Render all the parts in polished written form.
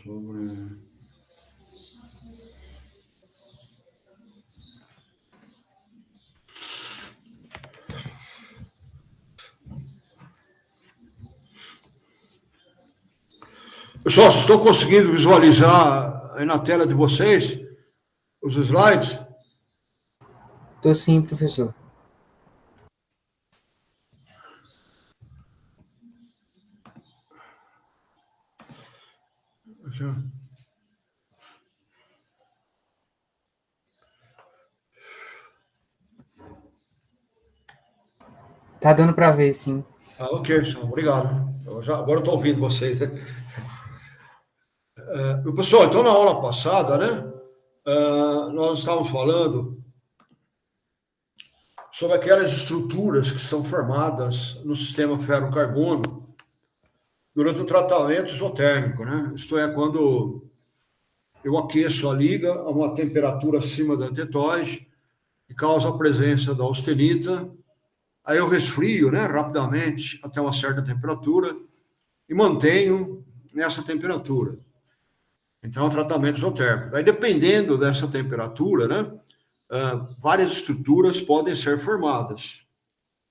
sobre... Pessoal, vocês estão conseguindo visualizar aí na tela de vocês os slides? Estou sim, professor. Aqui, ó. Tá dando para ver, sim. Ok, obrigado. Agora eu estou ouvindo vocês, né? Pessoal, então na aula passada, né, nós estávamos falando sobre aquelas estruturas que são formadas no sistema ferro-carbono durante o tratamento isotérmico, né? Isto é, quando eu aqueço a liga a uma temperatura acima da tetóide e causa a presença da austenita, aí eu resfrio, né, rapidamente até uma certa temperatura e mantenho nessa temperatura. Então, é um tratamento isotérmico. Aí, dependendo dessa temperatura, né, várias estruturas podem ser formadas.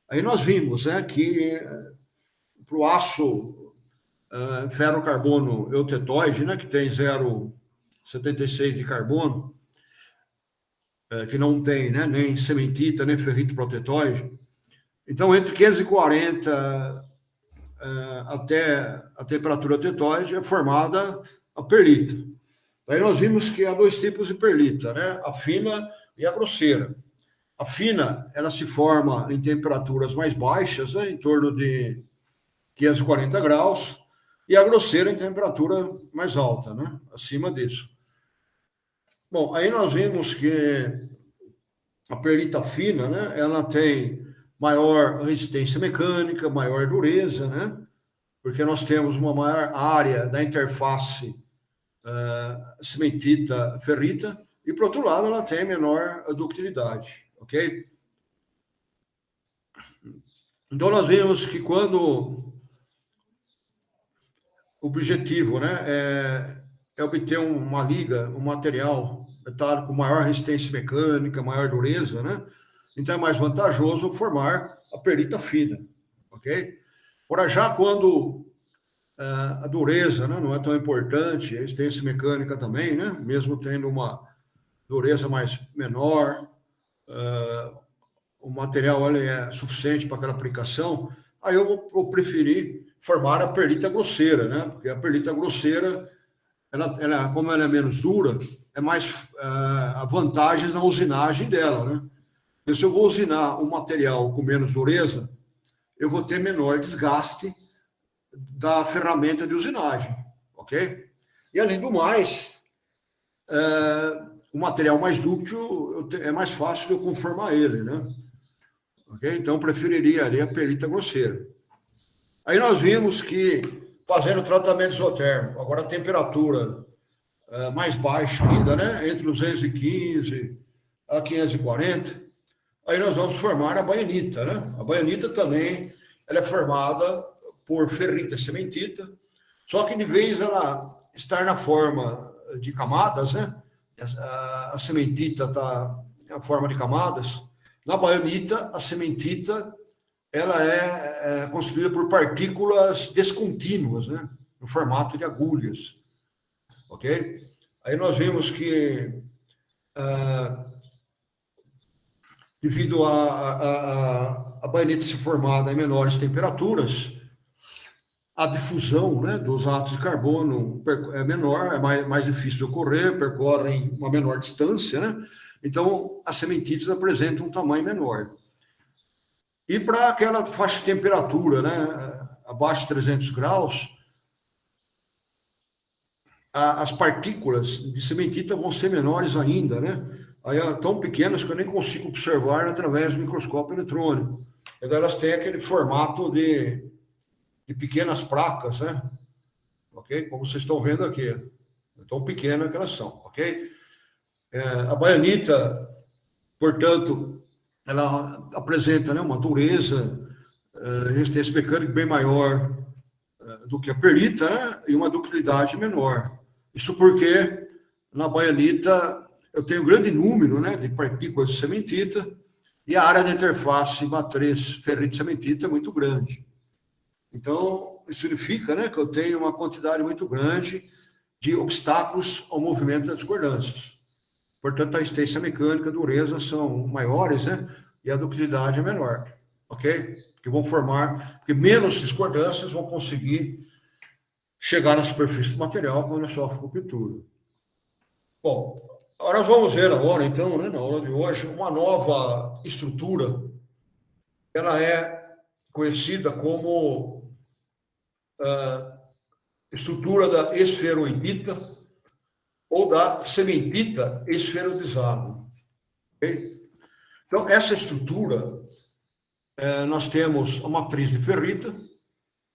Aí nós vimos, né, que para o aço ferro-carbono eutetóide, né, que tem 0,76 de carbono, que não tem, né, nem cementita, nem ferrito protetóide. Então, entre 540 até a temperatura tetóide é formada a perlita. Aí nós vimos que há dois tipos de perlita, né? A fina e a grosseira. A fina, ela se forma em temperaturas mais baixas, né? Em torno de 540 graus, e a grosseira em temperatura mais alta, né? Acima disso. Bom, aí nós vimos que a perlita fina, né? Ela tem maior resistência mecânica, maior dureza, né? Porque nós temos uma maior área da interface cementita-ferrita, e, por outro lado, ela tem menor ductilidade, ok? Então, nós vimos que quando o objetivo, né, é obter uma liga, um material metálico com maior resistência mecânica, maior dureza, né? Então, é mais vantajoso formar a perlita fina, ok? Ora, já quando a dureza, né, não é tão importante, a resistência mecânica também, né, mesmo tendo uma dureza mais menor, o material ele é suficiente para aquela aplicação, aí eu vou preferir formar a perlita grosseira, né, porque a perlita grosseira, como ela é menos dura, é mais a vantagem da usinagem dela, né. E se eu vou usinar um material com menos dureza, eu vou ter menor desgaste da ferramenta de usinagem, ok? E, além do mais, o material mais dúctil é mais fácil de eu conformar ele, né? Ok? Então, eu preferiria ali a perlita grosseira. Aí nós vimos que, fazendo tratamento isotérmico, agora a temperatura mais baixa ainda, né? Entre 215 a 540, aí nós vamos formar a baianita, né? A baianita também ela é formada por ferrita e cementita, só que, de vez ela estar na forma de camadas, né? A cementita está na forma de camadas. Na baianita, a cementita ela é constituída por partículas descontínuas, né? No formato de agulhas, ok? Aí nós vimos que, devido a baianita ser formada em menores temperaturas, a difusão, né, dos átomos de carbono é menor, é mais difícil de ocorrer, percorrem uma menor distância, né? Então, as sementites apresentam um tamanho menor. E para aquela faixa de temperatura, né, abaixo de 300 graus, as partículas de cementita vão ser menores ainda, né? Aí, tão pequenas que eu nem consigo observar através do microscópio eletrônico. Então, elas têm aquele formato de pequenas placas, né? Ok? Como vocês estão vendo aqui. Tão pequena que elas são, ok? A baianita, portanto, ela apresenta, né, uma dureza, resistência mecânica bem maior do que a perlita, né, e uma ductilidade menor. Isso porque na baianita eu tenho um grande número, né, de partículas de cementita e a área da interface matriz ferrite-cementita é muito grande. Então, isso significa, né, que eu tenho uma quantidade muito grande de obstáculos ao movimento das discordâncias. Portanto, a resistência mecânica e a dureza são maiores, né? E a ductilidade é menor, ok? Que vão formar, porque menos discordâncias vão conseguir chegar na superfície do material quando sofre ruptura. Bom, agora nós vamos ver agora, então, né, na aula de hoje, uma nova estrutura. Ela é conhecida como estrutura da esferoidita ou da cementita esferoidizada. Okay? Então, essa estrutura, nós temos a matriz de ferrita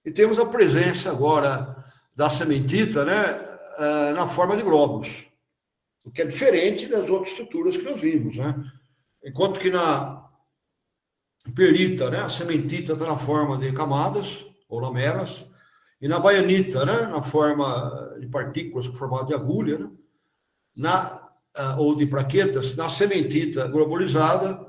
e temos a presença agora da cementita, né, na forma de glóbulos, o que é diferente das outras estruturas que nós vimos, né? Enquanto que na perlita, né, a cementita está na forma de camadas ou lamelas, e na baianita, né, na forma de partículas com formato de agulha, né, ou de plaquetas, na cementita globulizada,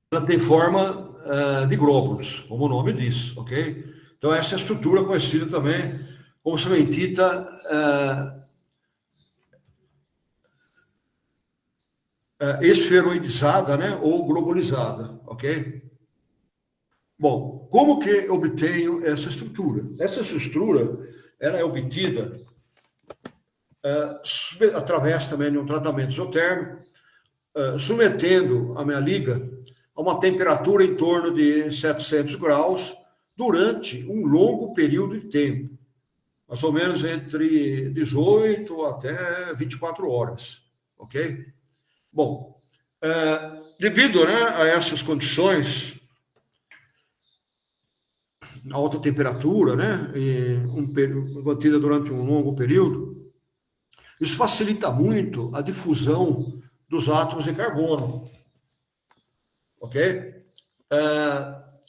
ela tem forma de glóbulos, como o nome diz, ok? Então, essa é a estrutura conhecida também como cementita esferoidizada, né, ou globulizada, ok? Bom, como que eu obtenho essa estrutura? Essa estrutura, ela é obtida através também de um tratamento isotérmico, submetendo a minha liga a uma temperatura em torno de 700 graus durante um longo período de tempo, mais ou menos entre 18 até 24 horas, ok? Bom, devido, né, a essas condições, alta temperatura, né, mantida durante um longo período, isso facilita muito a difusão dos átomos de carbono, ok?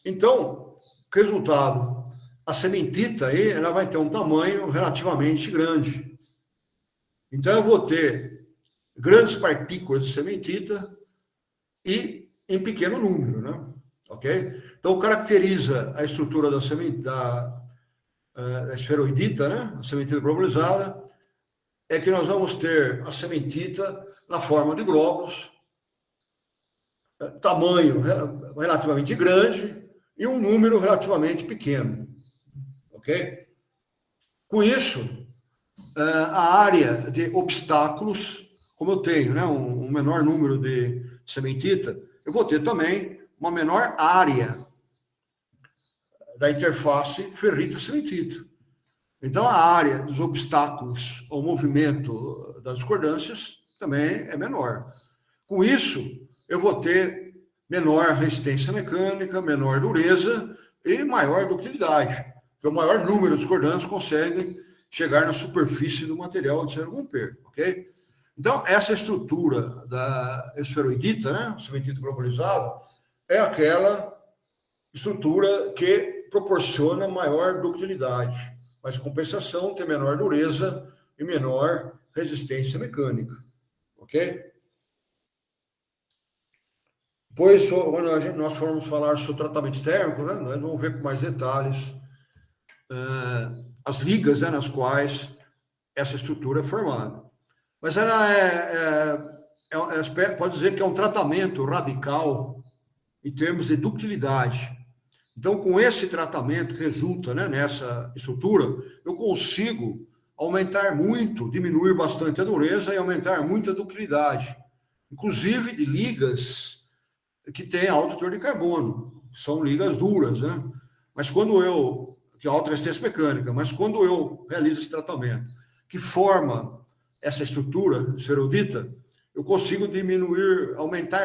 Então, resultado, a cementita aí, ela vai ter um tamanho relativamente grande. Então, eu vou ter grandes partículas de cementita e em pequeno número, né? Ok? Então, caracteriza a estrutura da esferoidita, né? A cementita globulizada, é que nós vamos ter a cementita na forma de glóbulos, tamanho relativamente grande e um número relativamente pequeno, ok? Com isso, a área de obstáculos, como eu tenho, né, um menor número de cementita, eu vou ter também uma menor área da interface ferrita-cementita. Então, a área dos obstáculos ao movimento das discordâncias também é menor. Com isso, eu vou ter menor resistência mecânica, menor dureza e maior ductilidade, porque o maior número de discordâncias conseguem chegar na superfície do material de ser romper, ok? Então, essa estrutura da esferoidita, né, cementita globulizada, é aquela estrutura que proporciona maior ductilidade, mas compensação tem menor dureza e menor resistência mecânica, ok? Depois, quando nós formos falar sobre tratamento térmico, né, nós vamos ver com mais detalhes as ligas, né, nas quais essa estrutura é formada. Mas ela pode dizer que é um tratamento radical em termos de ductilidade. Então, com esse tratamento que resulta, né, nessa estrutura, eu consigo aumentar muito, diminuir bastante a dureza e aumentar muito a ductilidade, inclusive de ligas que tem alto teor de carbono, são ligas duras, né? Mas quando que é alta resistência mecânica, mas quando eu realizo esse tratamento, que forma essa estrutura esferodita, eu consigo diminuir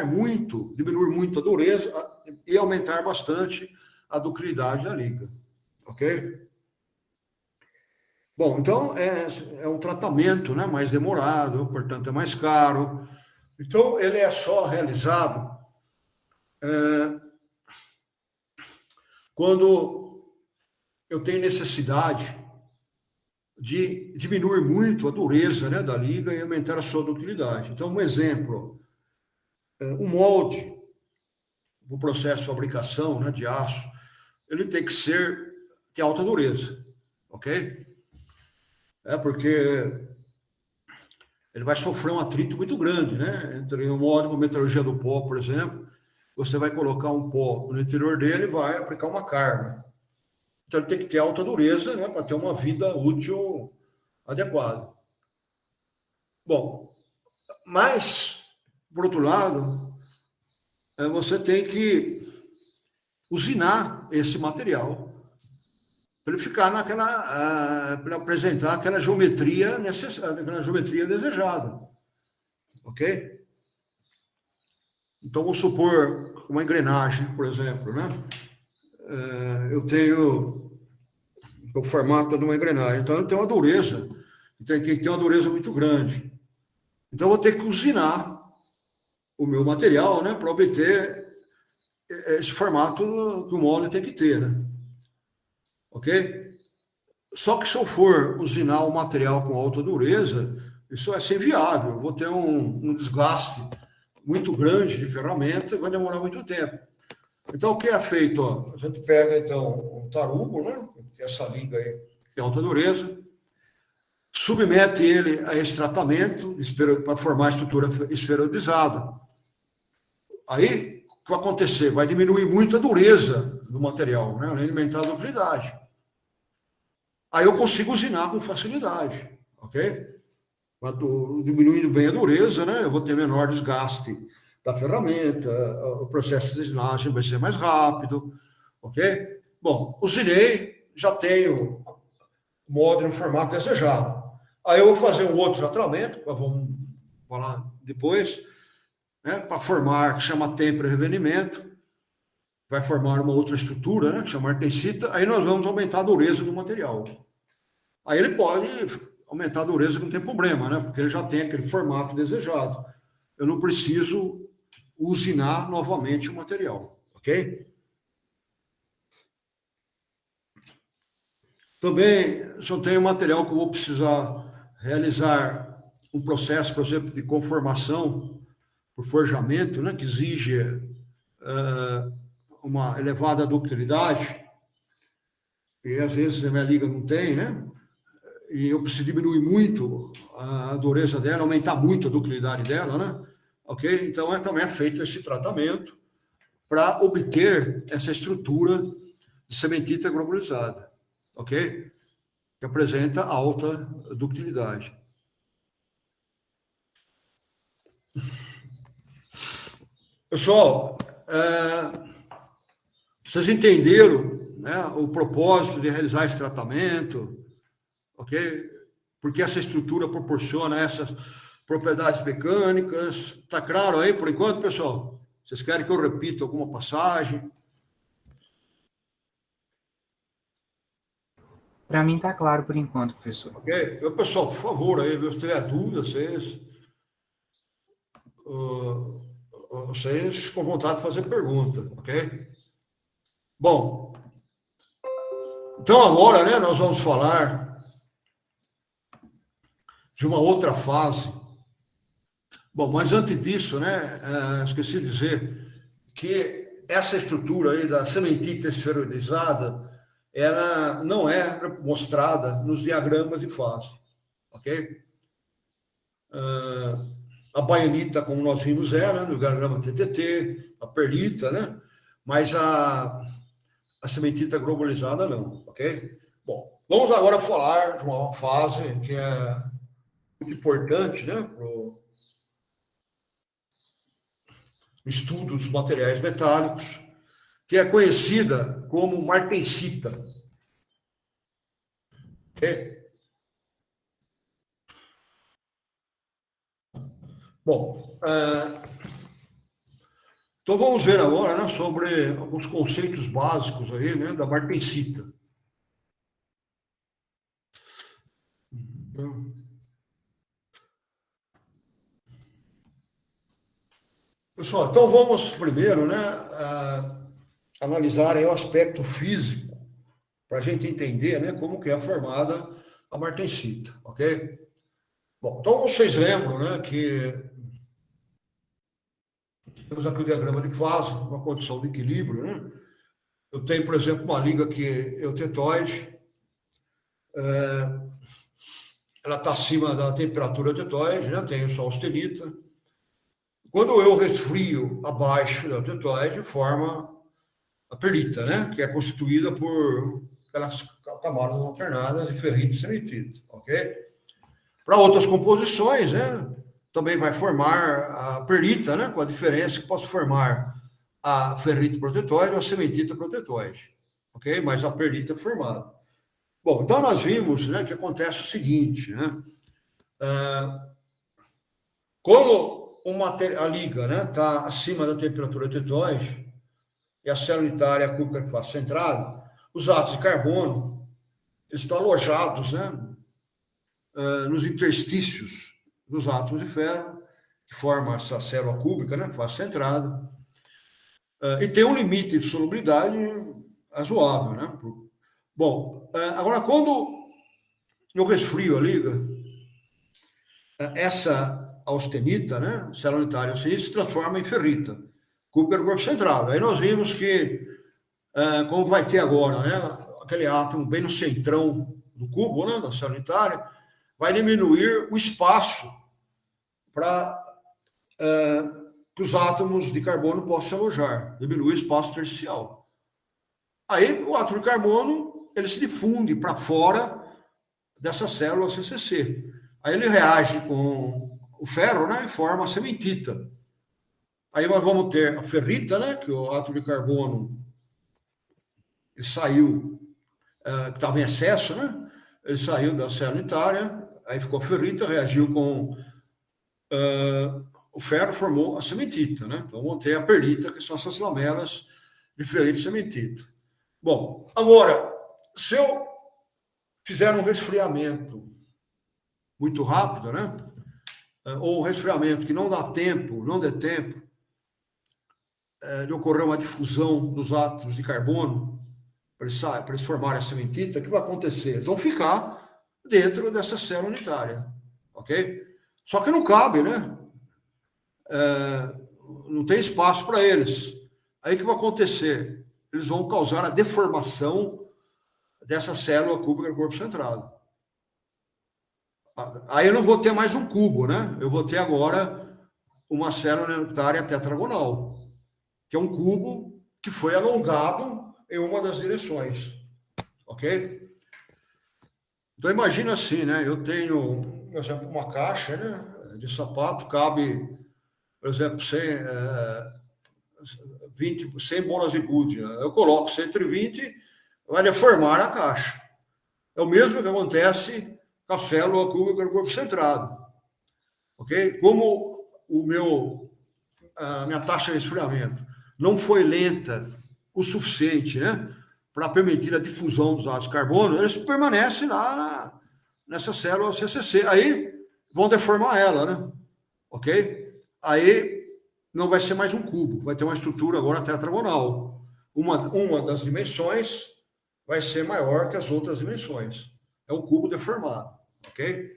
muito a dureza e aumentar bastante a ductilidade da liga, ok? Bom, então é um tratamento, né, mais demorado, portanto é mais caro. Então ele é só realizado quando eu tenho necessidade de diminuir muito a dureza, né, da liga e aumentar a sua ductilidade. Então, um exemplo, o molde, o processo de fabricação, né, de aço, ele tem que ter alta dureza, ok? Porque ele vai sofrer um atrito muito grande, né? Entre o molde e a metalurgia do pó, por exemplo, você vai colocar um pó no interior dele e vai aplicar uma carga. Então, ele tem que ter alta dureza, né, para ter uma vida útil adequada. Bom, mas, por outro lado, você tem que usinar esse material para ele ficar para apresentar aquela geometria necessária, aquela geometria desejada, ok? Então, vamos supor uma engrenagem, por exemplo, né? Eu tenho o formato de uma engrenagem, então eu tenho uma dureza, tem que ter uma dureza muito grande. Então, eu vou ter que usinar o meu material, né, para obter esse formato que o molde tem que ter, né? Ok? Só que se eu for usinar o material com alta dureza, isso vai ser inviável. Eu vou ter um desgaste muito grande de ferramenta e vai demorar muito tempo. Então, o que é feito? Ó, a gente pega, então, um tarugo, né? Tem essa liga aí, que é alta dureza, submete ele a esse tratamento para formar a estrutura esferoidizada. Aí, o que vai acontecer? Vai diminuir muito a dureza do material, né? Além de aumentar a ductilidade. Aí eu consigo usinar com facilidade, ok? Diminuindo bem a dureza, né? Eu vou ter menor desgaste da ferramenta, o processo de usinagem vai ser mais rápido, ok? Bom, usinei, já tenho o molde no formato desejado. Aí eu vou fazer um outro tratamento, vamos falar depois, né? Para formar, que chama tempera e revenimento, vai formar uma outra estrutura, né? Que chama artesita, aí nós vamos aumentar a dureza do material. Aí ele pode aumentar a dureza que não tem problema, né? Porque ele já tem aquele formato desejado. Eu não preciso usinar novamente o material, ok? Também, se eu tenho material que eu vou precisar realizar um processo, por exemplo, de conformação por forjamento, né? Que exige uma elevada ductilidade, e às vezes a minha liga não tem, né? E eu preciso diminuir muito a dureza dela, aumentar muito a ductilidade dela, né? Ok? Então, também é feito esse tratamento para obter essa estrutura de cementita globulizada, ok? Que apresenta alta ductilidade. Pessoal, vocês entenderam, né, o propósito de realizar esse tratamento, ok? Porque essa estrutura proporciona essas propriedades mecânicas. Está claro aí por enquanto, pessoal? Vocês querem que eu repita alguma passagem? Para mim tá claro por enquanto, professor. Ok? Pessoal, por favor, aí, se tiver dúvida, vocês com vontade de fazer pergunta, ok? Bom, então agora, né, nós vamos falar de uma outra fase. Bom, mas antes disso, né, esqueci de dizer que essa estrutura aí da cementita esferoidizada, ela não é mostrada nos diagramas de fase, ok? A baianita, como nós vimos, é, né, no diagrama TTT, a perlita, né? Mas a cementita globalizada não, ok? Bom, vamos agora falar de uma fase que é muito importante, né, estudo dos materiais metálicos, que é conhecida como martensita. Okay? Bom, então vamos ver agora, né, sobre alguns conceitos básicos aí, né, da martensita. Pessoal, então vamos primeiro, né, analisar aí o aspecto físico, para a gente entender, né, como que é formada a martensita, ok? Bom, então vocês lembram, né, que temos aqui o diagrama de fase, uma condição de equilíbrio, né? Eu tenho, por exemplo, uma liga que é o tetoide, ela está acima da temperatura tetoide, né? Tenho só austenita. Quando eu resfrio abaixo da tetoide, forma a perlita, né? Que é constituída por aquelas camadas alternadas de ferrita e cementita, ok? Para outras composições, né? Também vai formar a perlita, né? Com a diferença que posso formar a ferrita protetóide ou a cementita protetóide, ok? Mas a perlita é formada. Bom, então nós vimos, né, que acontece o seguinte, né? Como a liga, né, está acima da temperatura tetoide e a célula unitária a cúbica de face centrada, os átomos de carbono eles estão alojados, né, nos interstícios dos átomos de ferro, que formam essa célula cúbica, né, face centrada, e tem um limite de solubilidade razoável, né? Bom, agora quando eu resfrio a liga, essa austenita, né, célula unitária austenita, se transforma em ferrita, cúbica do corpo central. Aí nós vimos que, como vai ter agora, né, aquele átomo bem no centrão do cubo, né, da célula unitária, vai diminuir o espaço para que os átomos de carbono possam se alojar, diminui o espaço intersticial. Aí o átomo de carbono ele se difunde para fora dessa célula CCC. Aí ele reage com o ferro, né, e forma a cementita. Aí nós vamos ter a ferrita, né, que o átomo de carbono ele saiu, que estava em excesso, né? Ele saiu da célula unitária, aí ficou a ferrita, reagiu com o ferro, formou a cementita, né? Então vamos ter a perlita, que são essas lamelas de ferrita e cementita. Bom, agora, se eu fizer um resfriamento muito rápido, né? Ou um resfriamento que não dá tempo, não dê tempo de ocorrer uma difusão dos átomos de carbono para eles formarem a cementita, o que vai acontecer? Eles vão ficar dentro dessa célula unitária, ok? Só que não cabe, né? Não tem espaço para eles. Aí o que vai acontecer? Eles vão causar a deformação dessa célula cúbica do corpo centrado. Aí eu não vou ter mais um cubo, né? Eu vou ter agora uma célula unitária tetragonal, que é um cubo que foi alongado em uma das direções, ok? Então imagina assim, né? Eu tenho, por exemplo, uma caixa, né, de sapato, cabe, por exemplo, 100 bolas de gude. Eu coloco 120, vai deformar a caixa. É o mesmo que acontece com a célula cúbica do corpo centrado, ok? Como a minha taxa de resfriamento não foi lenta o suficiente, né, para permitir a difusão dos átomos de carbono, eles permanecem lá nessa célula CCC. Aí vão deformar ela, né? Ok? Aí não vai ser mais um cubo, vai ter uma estrutura agora tetragonal. Uma das dimensões vai ser maior que as outras dimensões. É um cubo deformado, ok?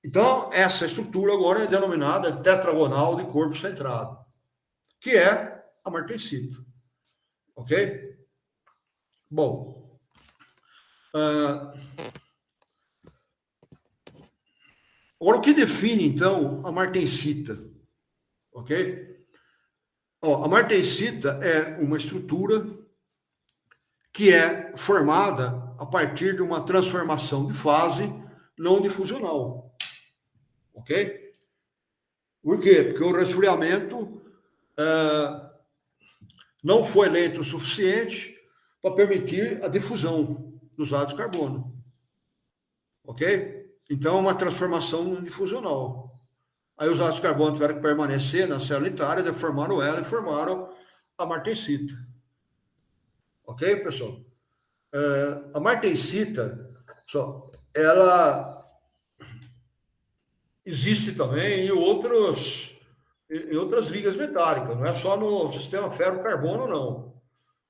Então, essa estrutura agora é denominada tetragonal de corpo centrado, que é a martensita, ok? Bom, agora o que define, então, a martensita, ok? A martensita é uma estrutura que é formada a partir de uma transformação de fase não difusional, ok? Por quê? Porque o resfriamento não foi lento o suficiente para permitir a difusão dos átomos de carbono. Ok? Então, é uma transformação difusional. Aí os átomos de carbono tiveram que permanecer na célula unitária, deformaram ela e formaram a martensita. Ok, pessoal? A martensita, ela existe também em outras ligas metálicas, não é só no sistema ferro-carbono, não.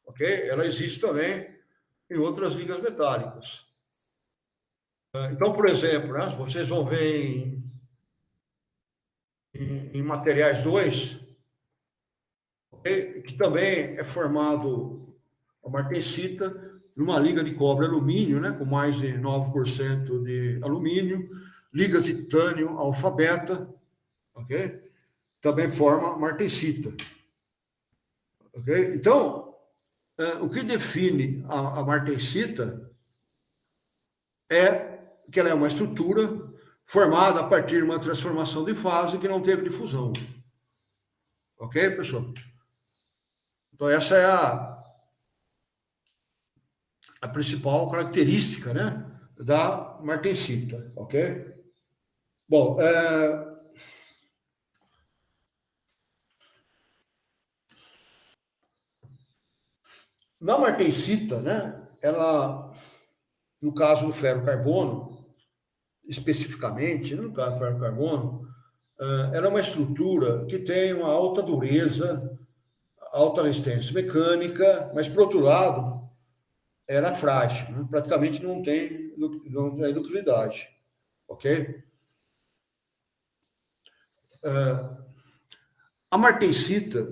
Ok? Ela existe também em outras ligas metálicas. Então, por exemplo, né, vocês vão ver em materiais 2, okay, que também é formado a martensita numa liga de cobre-alumínio, né, com mais de 9% de alumínio, ligas de titânio alfa-beta, ok? Também forma martensita. Okay? Então, o que define a martensita é que ela é uma estrutura formada a partir de uma transformação de fase que não teve difusão. Ok, pessoal? Então, essa é a principal característica, né, da martensita, ok? Bom, na martensita, né, ela, no caso do ferro-carbono, especificamente, no caso do ferro-carbono, ela é uma estrutura que tem uma alta dureza, alta resistência mecânica, mas, por outro lado, ela é frágil, né? Praticamente não tem ductilidade, ok? A martensita,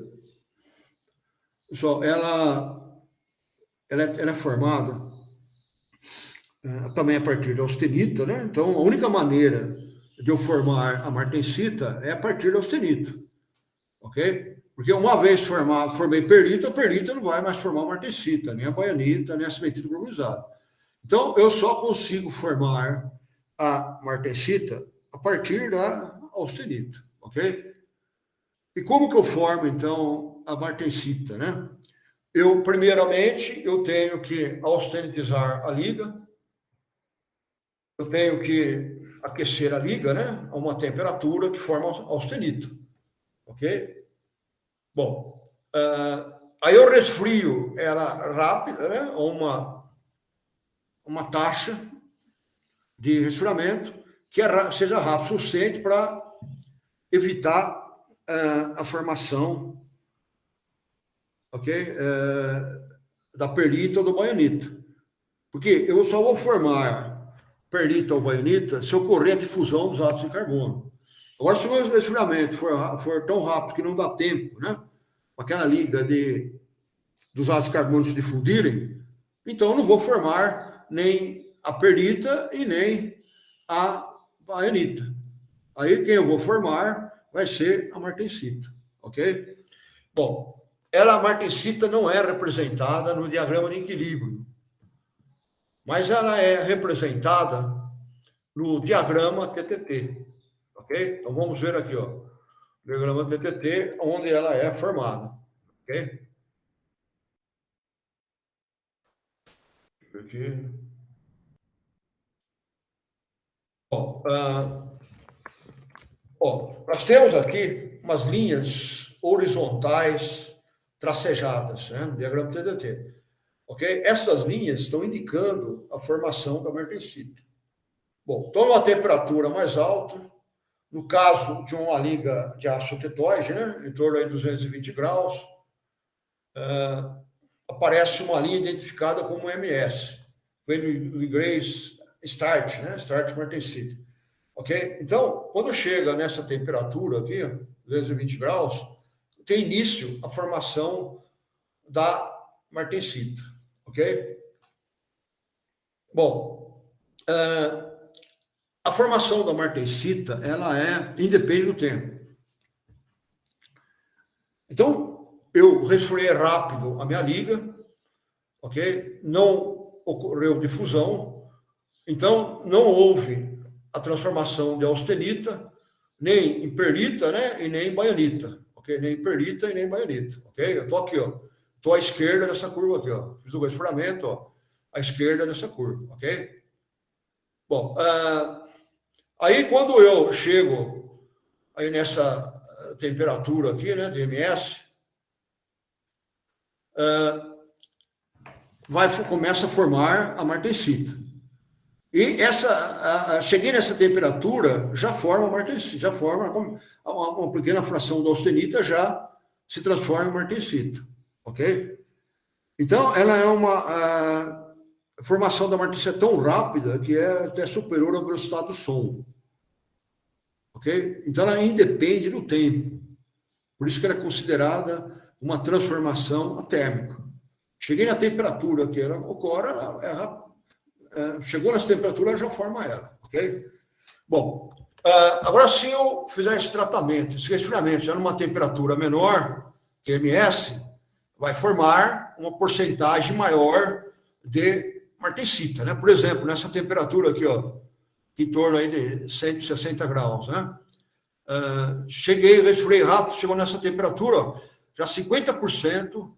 pessoal, ela é formada também a partir da austenita, né? Então, a única maneira de eu formar a martensita é a partir da austenita, ok? Porque uma vez formado, formei perlita, a perlita não vai mais formar martensita, nem a baianita, nem a cimentita globulizada. Então, eu só consigo formar a martensita a partir da austenita, ok? E como que eu formo, então, a martensita, né? Primeiramente, eu tenho que austenitizar a liga, eu tenho que aquecer a liga, né, a uma temperatura que forma austenita, ok? Bom, aí eu resfrio ela rápida, né, a uma taxa de resfriamento que seja rápido o suficiente para evitar a formação, ok, da perlita ou do baianita. Porque eu só vou formar perlita ou baianita se ocorrer a difusão dos átomos de carbono. Agora, se o resfriamento for tão rápido que não dá tempo, né, aquela liga dos átomos de carbono se difundirem, então eu não vou formar nem a perlita e nem a baianita. Aí quem eu vou formar vai ser a martensita, ok? Bom, a martensita não é representada no diagrama de equilíbrio, mas ela é representada no diagrama TTT, ok? Então vamos ver aqui, ó, o diagrama TTT, onde ela é formada, ok? Aqui. Nós temos aqui umas linhas horizontais tracejadas, né, no diagrama TTT, ok? Essas linhas estão indicando a formação da martensita. Bom, então, uma temperatura mais alta, no caso de uma liga de aço tetóide, né, em torno de 220 graus, aparece uma linha identificada como MS, vem no inglês start, né, start martensita, ok? Então, quando chega nessa temperatura aqui, 220 graus, tem início a formação da martensita, ok? Bom, a formação da martensita, ela independe do tempo. Então, eu resfriei rápido a minha liga, ok? Não ocorreu difusão, então não houve a transformação de austenita, nem em perlita, né, e nem em baianita, ok? ok? Nem perlita e nem baionita, ok? Eu estou aqui, ó. Estou à esquerda dessa curva aqui, ó. Fiz o resfriamento, ó. À esquerda dessa curva, ok? Bom, aí quando eu chego aí nessa temperatura aqui, né, de MS, começa a formar a martensita. E cheguei nessa temperatura, já forma a martensita, já forma uma pequena fração da austenita, já se transforma em martensita, ok? Então, ela é a formação da martensita tão rápida que é até superior à velocidade do som, ok? Então, ela independe do tempo. Por isso que ela é considerada uma transformação térmica. Cheguei na temperatura que ela ocorre, chegou nessa temperatura, já forma ela, ok? Bom, agora se eu fizer esse tratamento, esse resfriamento, já numa temperatura menor, que MS, vai formar uma porcentagem maior de martensita, né? Por exemplo, nessa temperatura aqui, ó, em torno aí de 160 graus, né? Cheguei, resfriei rápido, chegou nessa temperatura, ó, já 50%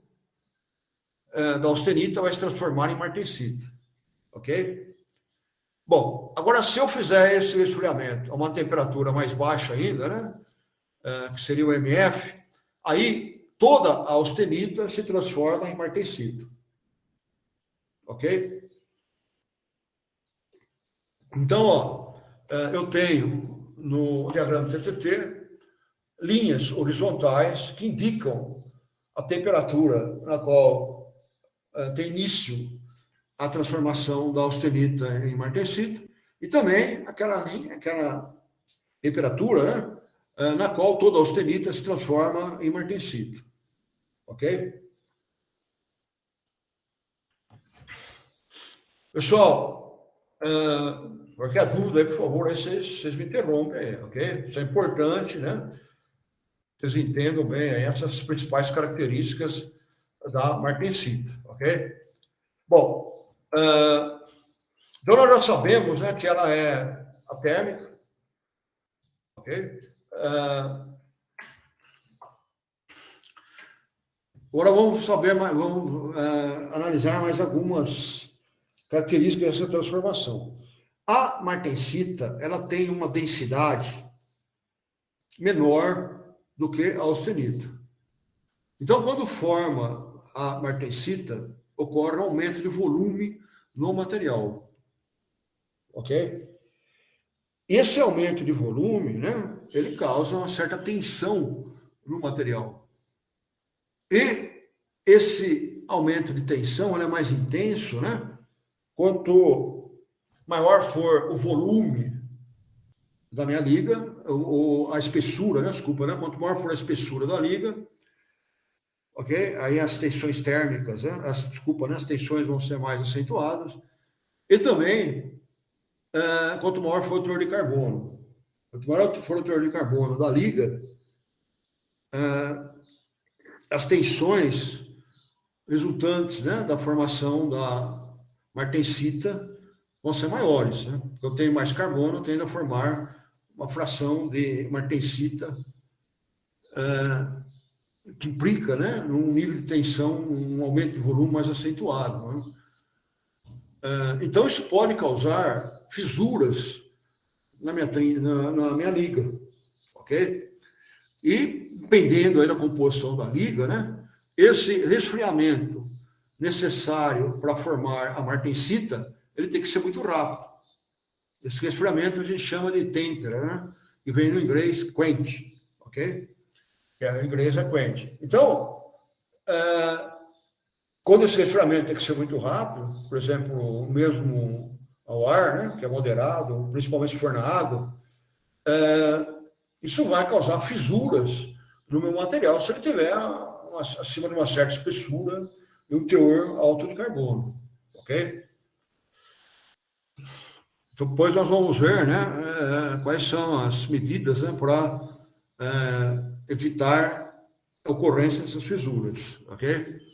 da austenita vai se transformar em martensita, ok? Bom, agora se eu fizer esse resfriamento a uma temperatura mais baixa ainda, né, que seria o MF, aí toda a austenita se transforma em martensita, ok? Então, ó, eu tenho no diagrama TTT linhas horizontais que indicam a temperatura na qual tem início a transformação da austenita em martensita, e também aquela temperatura, né, na qual toda austenita se transforma em martensita. Ok? Pessoal, qualquer dúvida aí, por favor, aí vocês me interrompem aí, ok? Isso é importante, né? Vocês entendam bem aí essas principais características da martensita, ok? Bom, então nós já sabemos, né, que ela é atérmica, ok? Agora vamos analisar mais algumas características dessa transformação. A martensita, ela tem uma densidade menor do que a austenita. Então, quando forma a martensita, ocorre um aumento de volume no material, ok? Esse aumento de volume, né, ele causa uma certa tensão no material. E esse aumento de tensão é mais intenso, né? Quanto maior for o volume da minha liga, ou a espessura, né? Desculpa, né? Quanto maior for a espessura da liga, ok? Aí as tensões térmicas, né? As tensões vão ser mais acentuadas. E também, quanto maior for o teor de carbono. Quanto maior for o teor de carbono da liga, as tensões resultantes, né, da formação da martensita vão ser maiores, né? Eu tenho mais carbono, eu tendo a formar uma fração de martensita que implica, né, num nível de tensão, um aumento de volume mais acentuado, né? Então, isso pode causar fissuras na minha liga, ok? E, dependendo aí da composição da liga, né, esse resfriamento necessário para formar a martensita, ele tem que ser muito rápido. Esse resfriamento a gente chama de tempera, né? Que vem no inglês quench, ok? Que em inglês é quench. Então, quando esse resfriamento tem que ser muito rápido, por exemplo, mesmo ao ar, né, que é moderado, principalmente se for na água, isso vai causar fissuras no meu material se ele tiver acima de uma certa espessura e um teor alto de carbono, ok? Depois nós vamos ver, né, quais são as medidas, né, para evitar a ocorrência dessas fissuras, ok?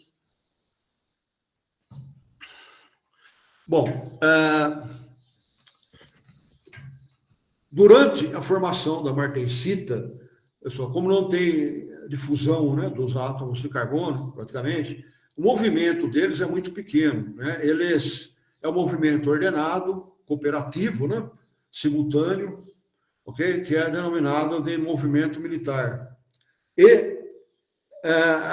Bom, durante a formação da martensita, pessoal, como não tem difusão, né, dos átomos de carbono, praticamente, o movimento deles é muito pequeno, né? É um movimento ordenado, cooperativo, né, simultâneo, ok? Que é denominado de movimento militar. E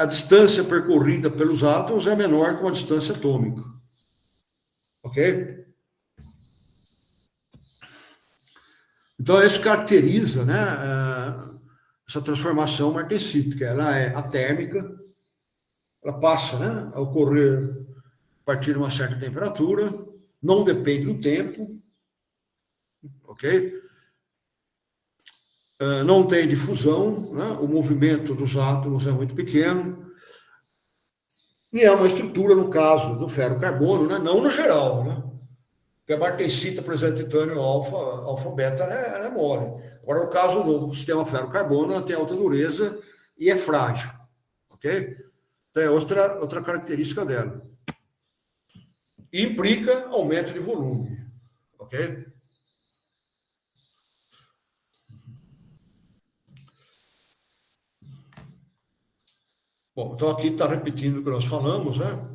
a distância percorrida pelos átomos é menor que a distância atômica, ok? Então, isso caracteriza, né, essa transformação martensítica. Ela é atérmica, ela passa, né, a ocorrer a partir de uma certa temperatura, não depende do tempo, ok? Não tem difusão, né, o movimento dos átomos é muito pequeno, e é uma estrutura, no caso do ferro-carbono, né, não no geral, né? Porque a martensita, por exemplo, titânio alfa, beta, ela é mole. Agora, no caso do sistema ferro-carbono, ela tem alta dureza e é frágil, ok? Então, é outra característica dela. E implica aumento de volume, ok? Bom, então aqui está repetindo o que nós falamos, né?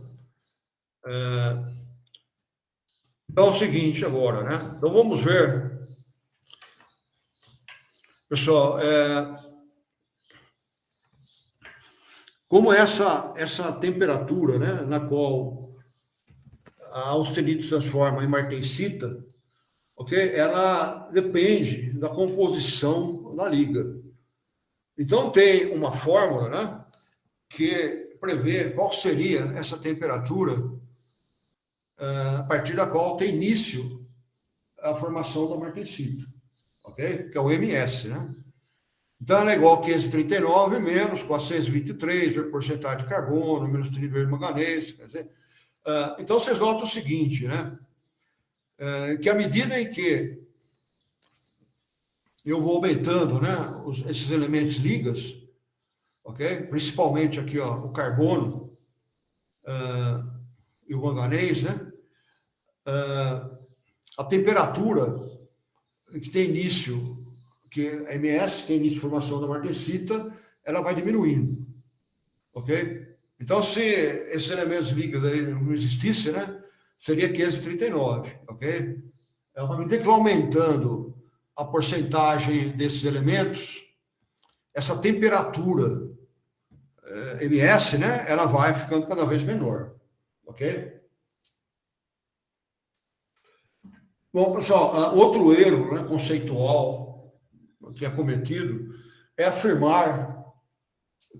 Então é o seguinte agora, né? Então vamos ver, pessoal, como essa temperatura, né, na qual a austenite se transforma em martensita, ok? Ela depende da composição da liga. Então tem uma fórmula, né, que prevê qual seria essa temperatura a partir da qual tem início a formação da martensita, ok? Que é o MS, né? Então, ela é igual a 539 menos 423, porcentagem de carbono, menos 30 de manganês. Quer dizer, então, vocês notam o seguinte, né? Que à medida em que eu vou aumentando, né, esses elementos ligas, ok? Principalmente aqui, ó, o carbono e o manganês, né? A temperatura que tem início, que a MS tem início de formação da martensita, ela vai diminuindo, ok? Então, se esses elementos líquidos aí não existissem, né, seria 539, ok? À medida que vai aumentando a porcentagem desses elementos, essa temperatura MS, né, ela vai ficando cada vez menor, ok? Bom, pessoal, outro erro, né, conceitual que é cometido é afirmar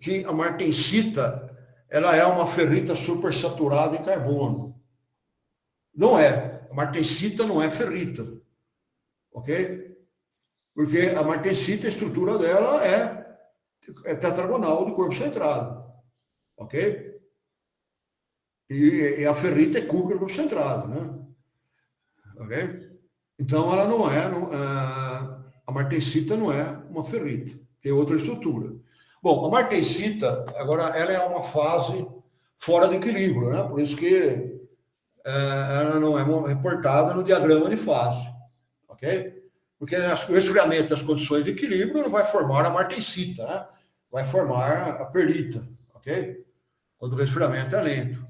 que a martensita ela é uma ferrita supersaturada em carbono. Não é. A martensita não é ferrita, ok? Porque a martensita, a estrutura dela é tetragonal do corpo centrado, ok? E a ferrita é cúbica do corpo centrado, né? Ok? Então, ela não é, a martensita não é uma ferrita, tem outra estrutura. Bom, a martensita, agora, ela é uma fase fora do equilíbrio, né? Por isso que ela não é reportada no diagrama de fase, ok? Porque o esfriamento das condições de equilíbrio não vai formar a martensita, né? Vai formar a perlita, ok? Quando o resfriamento é lento.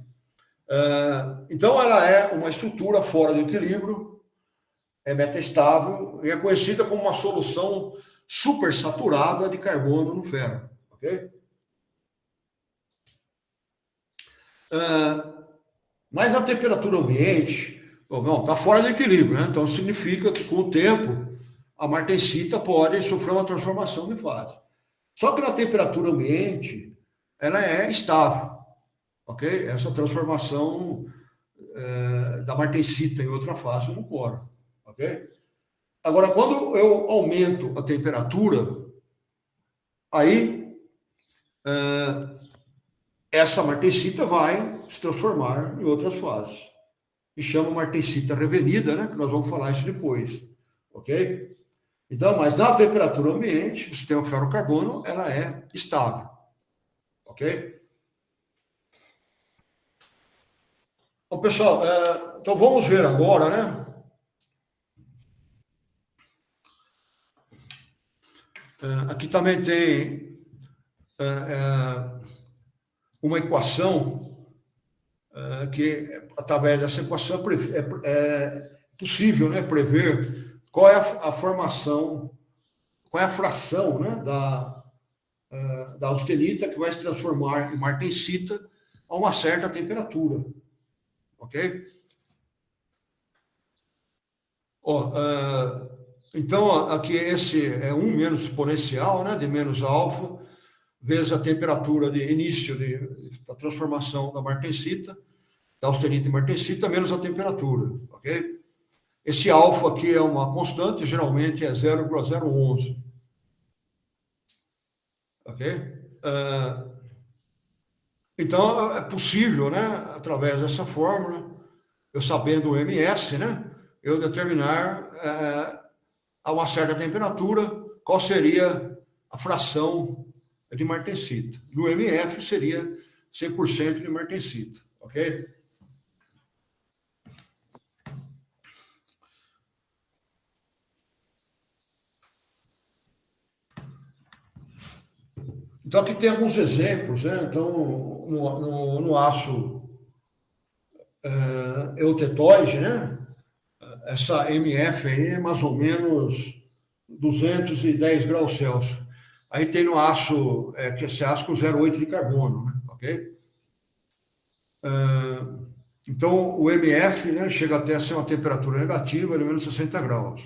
Então, ela é uma estrutura fora do equilíbrio, é metastável e é conhecida como uma solução supersaturada de carbono no ferro, ok? Mas a temperatura ambiente, não, está fora do equilíbrio, né? Então significa que com o tempo a martensita pode sofrer uma transformação de fase. Só que na temperatura ambiente ela é estável, ok? Essa transformação da martensita em outra fase não ocorre, ok? Agora, quando eu aumento a temperatura, aí essa martensita vai se transformar em outras fases. E chama martensita revenida, né? Que nós vamos falar isso depois, ok? Então, mas na temperatura ambiente, o sistema ferro-carbono, ela é estável, ok? Bom, pessoal, então vamos ver agora, né? Aqui também tem uma equação que, através dessa equação, é possível, né, prever qual é a formação, qual é a fração, né, da austenita que vai se transformar em martensita a uma certa temperatura. Ok? Então, aqui esse é 1 menos exponencial, né, de menos alfa, vezes a temperatura de início da transformação da martensita, da austenita em martensita, menos a temperatura, ok? Esse alfa aqui é uma constante, geralmente é 0,011, ok? Então, é possível, né, através dessa fórmula, eu sabendo o MS, né, eu determinar a uma certa temperatura qual seria a fração de martensita. No MF seria 100% de martensita, ok? Então, aqui tem alguns exemplos, né? Então, no aço eutetóide, né? Essa MF aí é mais ou menos 210 graus Celsius. Aí tem no aço, que esse aço com 0,8 de carbono, né? Ok? Então, o MF, né, chega até a ser uma temperatura negativa, de menos 60 graus.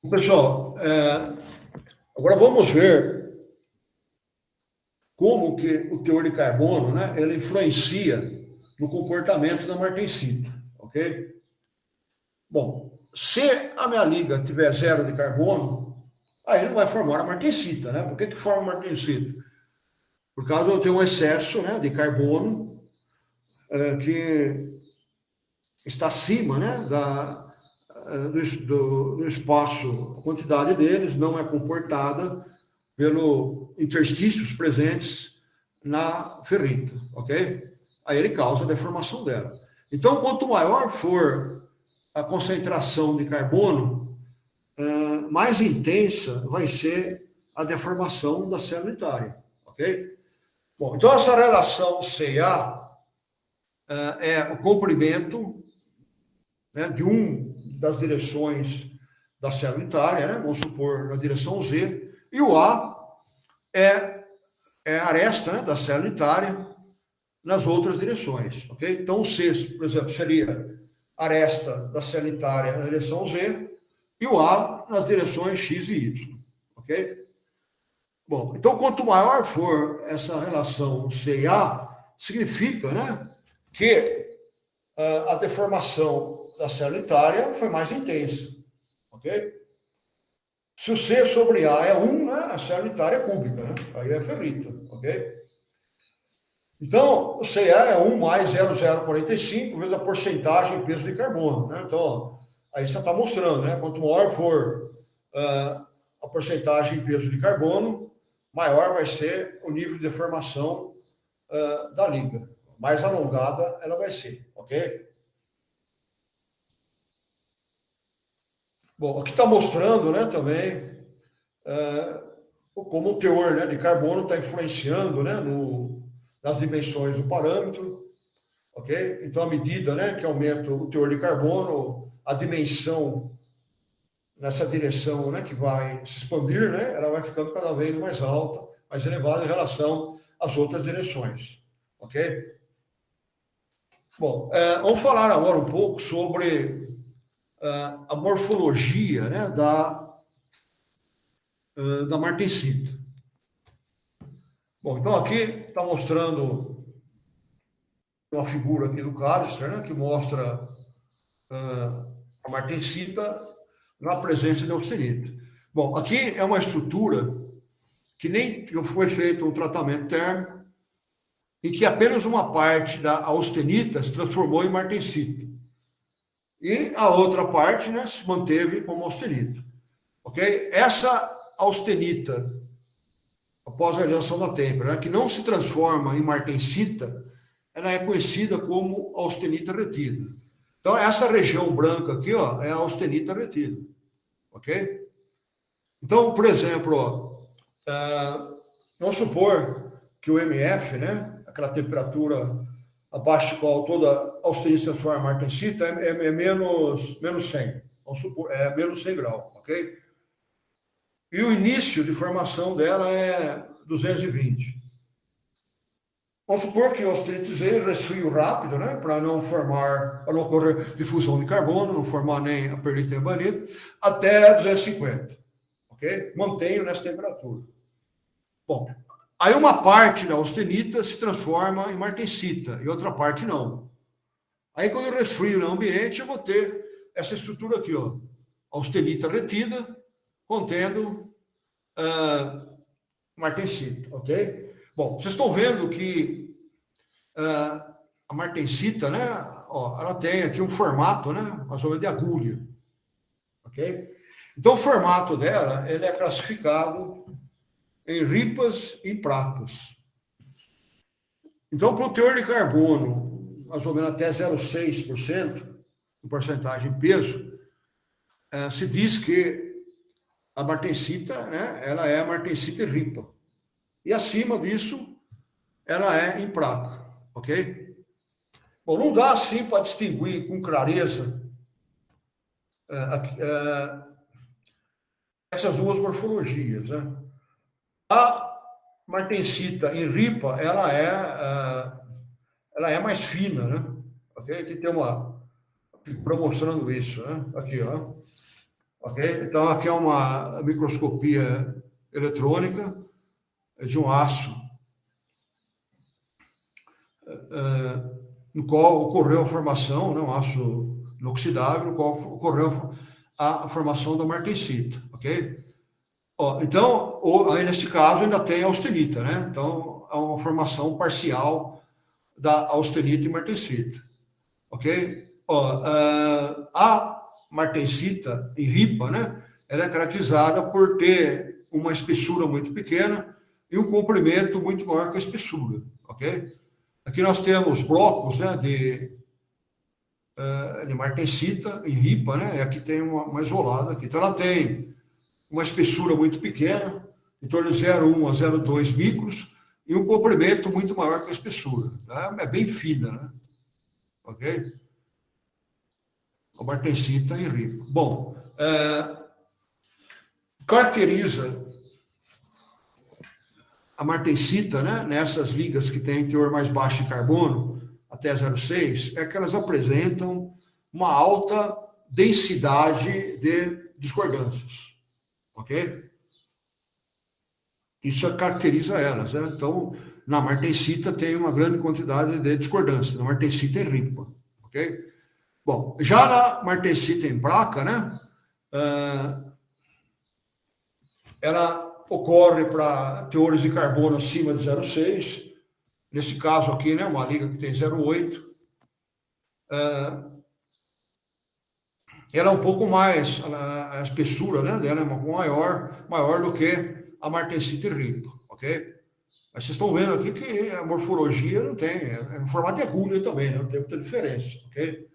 Pessoal, agora vamos ver como que o teor de carbono, né, ele influencia no comportamento da martensita, ok? Bom, se a minha liga tiver 0 de carbono, aí não vai formar a martensita, né? Por que forma a martensita? Por causa eu tenho um excesso, né, de carbono que está acima, né, do espaço, a quantidade deles não é comportada pelo interstícios presentes na ferrita, ok? Aí ele causa a deformação dela. Então, quanto maior for a concentração de carbono, mais intensa vai ser a deformação da célula unitária, ok? Bom, então essa relação CA é o comprimento, né, de das direções da célula unitária, né, vamos supor na direção Z, e o A é a aresta, né, da célula unitária nas outras direções, ok? Então o C, por exemplo, seria a aresta da célula unitária na direção Z e o A nas direções X e Y, ok? Bom, então quanto maior for essa relação C e A, significa, né, que a deformação da célula unitária foi mais intensa, ok? Se o C sobre A é 1, né, a célula unitária é cúbica, né? Aí é ferrita, ok? Então, o CA é 1 mais 0,045 vezes a porcentagem em peso de carbono, né? Então, aí você está mostrando, né? Quanto maior for a porcentagem em peso de carbono, maior vai ser o nível de deformação da liga. Mais alongada ela vai ser, ok? Bom, aqui está mostrando, né, também como o teor, né, de carbono está influenciando, né, nas dimensões do parâmetro, ok? Então, à medida, né, que aumenta o teor de carbono, a dimensão nessa direção, né, que vai se expandir, né, ela vai ficando cada vez mais alta, mais elevada em relação às outras direções, ok? Bom, vamos falar agora um pouco sobre a morfologia, né, da martensita. Bom, então aqui está mostrando uma figura aqui do Callister, né, que mostra a martensita na presença de austenita. Bom, aqui é uma estrutura que nem foi feito um tratamento térmico, em que apenas uma parte da austenita se transformou em martensita. E a outra parte, né, se manteve como austenita. Ok? Essa austenita, após a realização da têmpera, né, que não se transforma em martensita, ela é conhecida como austenita retida. Então, essa região branca aqui, ó, é a austenita retida, ok? Então, por exemplo, ó, vamos supor que o MF, né, aquela temperatura abaixo de qual toda austenita se transforma em martensita, é menos 100. Vamos supor, é menos 100 graus, ok? E o início de formação dela é 220. Vamos supor que o austenita Z resfrio rápido, né, para não ocorrer difusão de carbono, não formar nem a perlita nem a bahnita, até 250, ok? Mantenho nessa temperatura. Bom, aí uma parte da austenita se transforma em martensita e outra parte não. Aí quando eu resfrio no ambiente, eu vou ter essa estrutura aqui, ó, austenita retida, contendo martensita, ok? Bom, vocês estão vendo que a martensita, né, ó, ela tem aqui um formato, né, mais ou menos de agulha, ok? Então o formato dela, ele é classificado em ripas e placas. Então, para o teor de carbono, mais ou menos até 0,6%, em porcentagem em peso, se diz que a martensita, né, ela é a martensita ripa. E acima disso, ela é em placa, ok? Bom, não dá assim para distinguir com clareza essas duas morfologias, né? A martensita em ripa, ela é mais fina, né? Ok? Aqui tem uma mostrando isso, né? Aqui, ó. Ok? Então, aqui é uma microscopia eletrônica de um aço no qual ocorreu a formação, né? Um aço inoxidável, no qual ocorreu a formação da martensita, ok? Ó, então, aí nesse caso ainda tem a austenita, né? Então, é uma formação parcial da austenita e martensita, ok? Ó, a martensita em ripa, né? Ela é caracterizada por ter uma espessura muito pequena e um comprimento muito maior que a espessura, ok? Aqui nós temos blocos, né, de martensita em ripa, né? E aqui tem uma isolada aqui. Então ela tem uma espessura muito pequena, em torno de 0,1 a 0,2 micros, e um comprimento muito maior que a espessura. Tá? É bem fina, né? Ok? A martensita em ripa. Bom, caracteriza a martensita, né, nessas ligas que têm teor mais baixo de carbono, até 0,6, é que elas apresentam uma alta densidade de discordâncias. Ok? Isso caracteriza elas, né? Então, na martensita tem uma grande quantidade de discordância, na martensita em ripa, ok? Bom, já na martensita em placa, né? Ela ocorre para teores de carbono acima de 0,6. Nesse caso aqui, né? Uma liga que tem 0,8. Ela é um pouco mais, a espessura, né, dela é maior do que a martensita em ripa, ok? Mas vocês estão vendo aqui que a morfologia não tem, é um formato de agulha também, né? Não tem muita diferença, ok?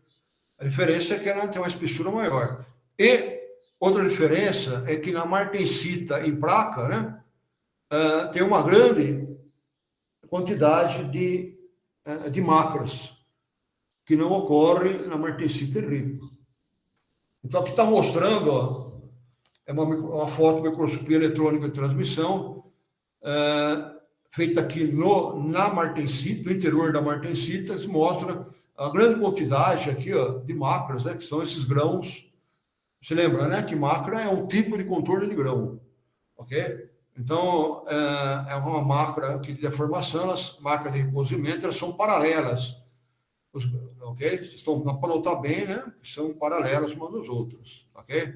A diferença é que ela tem uma espessura maior. E outra diferença é que na martensita em placa, né, tem uma grande quantidade de macras, que não ocorre na martensita em ripa. Então, aqui está mostrando, ó, é uma foto de microscopia eletrônica de transmissão, feita aqui na martensita, no interior da martensita, se mostra a grande quantidade aqui, ó, de macras, né, que são esses grãos. Você lembra, né, que macra é um tipo de contorno de grão, ok? Então, é uma macra aqui de deformação, as macras de recozimento, elas são paralelas, ok? Vocês estão para notar bem, né, que são paralelas umas das outras, ok?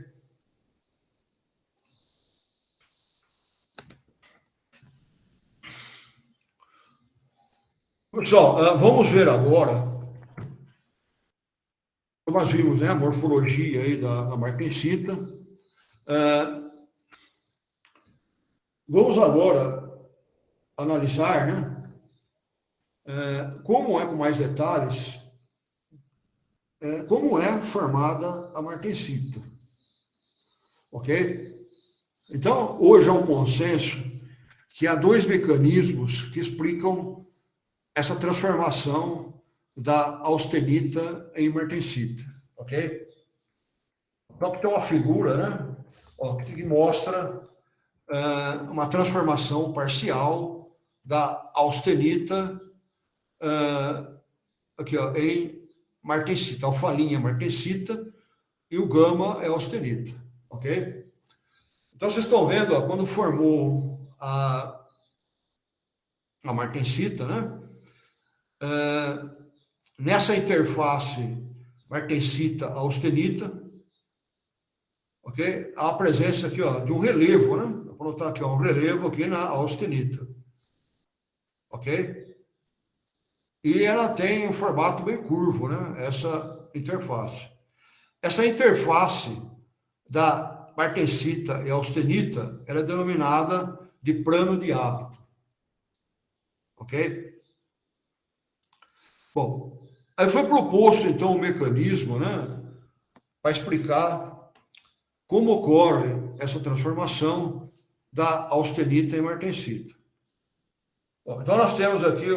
Pessoal, vamos ver agora. Nós vimos, né, a morfologia aí da martensita. Vamos agora analisar, né, como é, com mais detalhes, como é formada a martensita. Ok? Então, hoje há um consenso que há dois mecanismos que explicam essa transformação da austenita em martensita. Ok? Então, tem uma figura, né? Ó, que mostra uma transformação parcial da austenita aqui, ó, em martensita. A alfa-linha é martensita e o gama é austenita. Ok? Então, vocês estão vendo, ó, quando formou a martensita, né? Nessa interface martensita-austenita, ok? Há a presença aqui, ó, de um relevo, né? Vou colocar aqui, ó, um relevo aqui na austenita, ok? E ela tem um formato bem curvo, né? Essa interface. Essa interface da martensita e austenita, ela é denominada de plano de hábito, ok? Bom, aí foi proposto, então, um mecanismo, né, para explicar como ocorre essa transformação da austenita em martensita. Bom, então, nós temos aqui,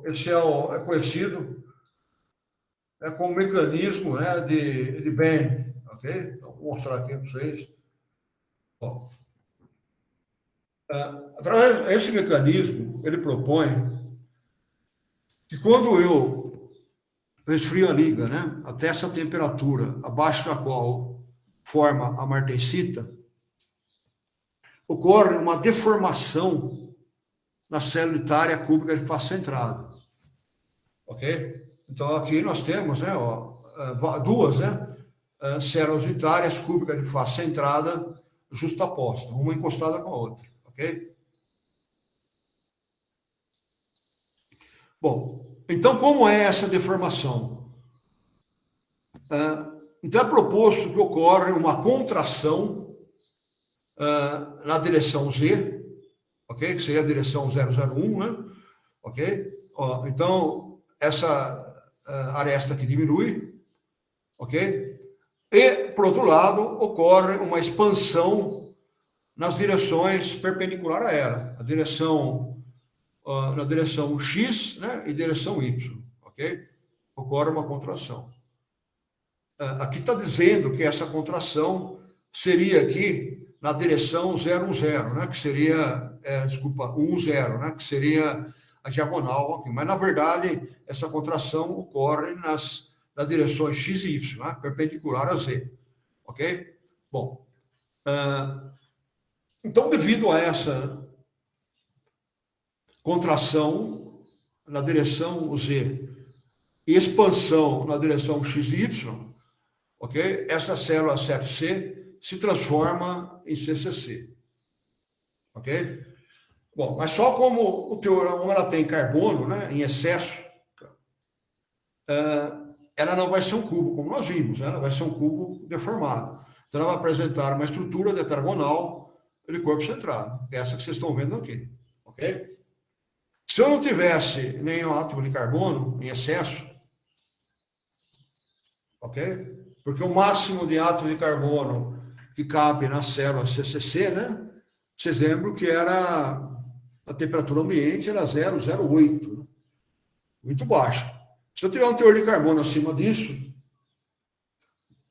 esse é conhecido como mecanismo, né, de Venn, ok? Então, vou mostrar aqui para vocês. Bom, através desse mecanismo, ele propõe que quando eu resfrio a liga, né, até essa temperatura abaixo da qual forma a martensita, ocorre uma deformação na célula unitária cúbica de face centrada. Ok? Então, aqui nós temos, né, ó, duas, né, células unitárias cúbicas de face centrada justapostas, uma encostada com a outra. Ok? Bom, então, como é essa deformação? Então, é proposto que ocorre uma contração na direção Z, ok? Que seria a direção 001, né? Ok? Ó, então, essa aresta aqui diminui, ok? E, por outro lado, ocorre uma expansão nas direções perpendiculares a ela, na direção X, né, e direção Y, ok? Ocorre uma contração. Aqui está dizendo que essa contração seria aqui na direção 010, né, que seria, 10, né, que seria a diagonal aqui. Mas, na verdade, essa contração ocorre nas direções X e Y, né, perpendicular a Z. Ok? Bom, então, devido a essa contração na direção Z e expansão na direção X e Y, ok? Essa célula CFC se transforma em CCC. Ok? Bom, mas só como ela tem carbono, né, em excesso, ela não vai ser um cubo, como nós vimos, né? Ela vai ser um cubo deformado. Então, ela vai apresentar uma estrutura tetragonal de corpo centrado, essa que vocês estão vendo aqui. Ok? Se eu não tivesse nenhum átomo de carbono em excesso, ok? Porque o máximo de átomo de carbono que cabe na célula CCC, né? Vocês lembram que era a temperatura ambiente era 0,08, né? Muito baixo. Se eu tiver um teor de carbono acima disso,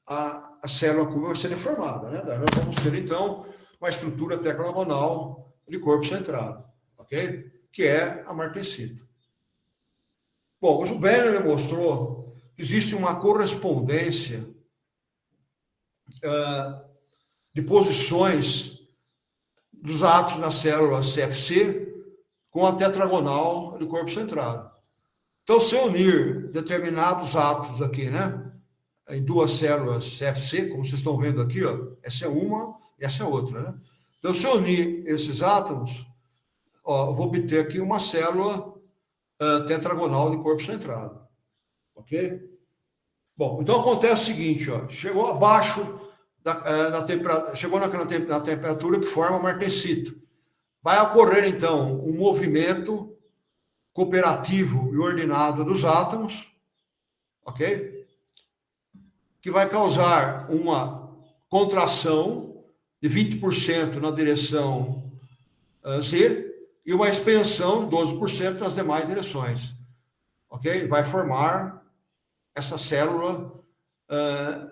a célula cúbica vai ser deformada, né? Daí nós vamos ter, então, uma estrutura tetragonal de corpo centrado, ok? Que é a martensita. Bom, o Benner mostrou que existe uma correspondência de posições dos átomos na célula CFC com a tetragonal de corpo centrado. Então, se eu unir determinados átomos aqui, né, em duas células CFC, como vocês estão vendo aqui, ó, essa é uma e essa é outra, né? Então, se eu unir esses átomos, ó, eu vou obter aqui uma célula tetragonal de corpo centrado. Ok? Bom, então acontece o seguinte, ó, chegou abaixo chegou na temperatura que forma a martensita. Vai ocorrer, então, um movimento cooperativo e ordenado dos átomos, ok? Que vai causar uma contração de 20% na direção Z e uma expansão de 12% nas demais direções, ok? Vai formar essa célula,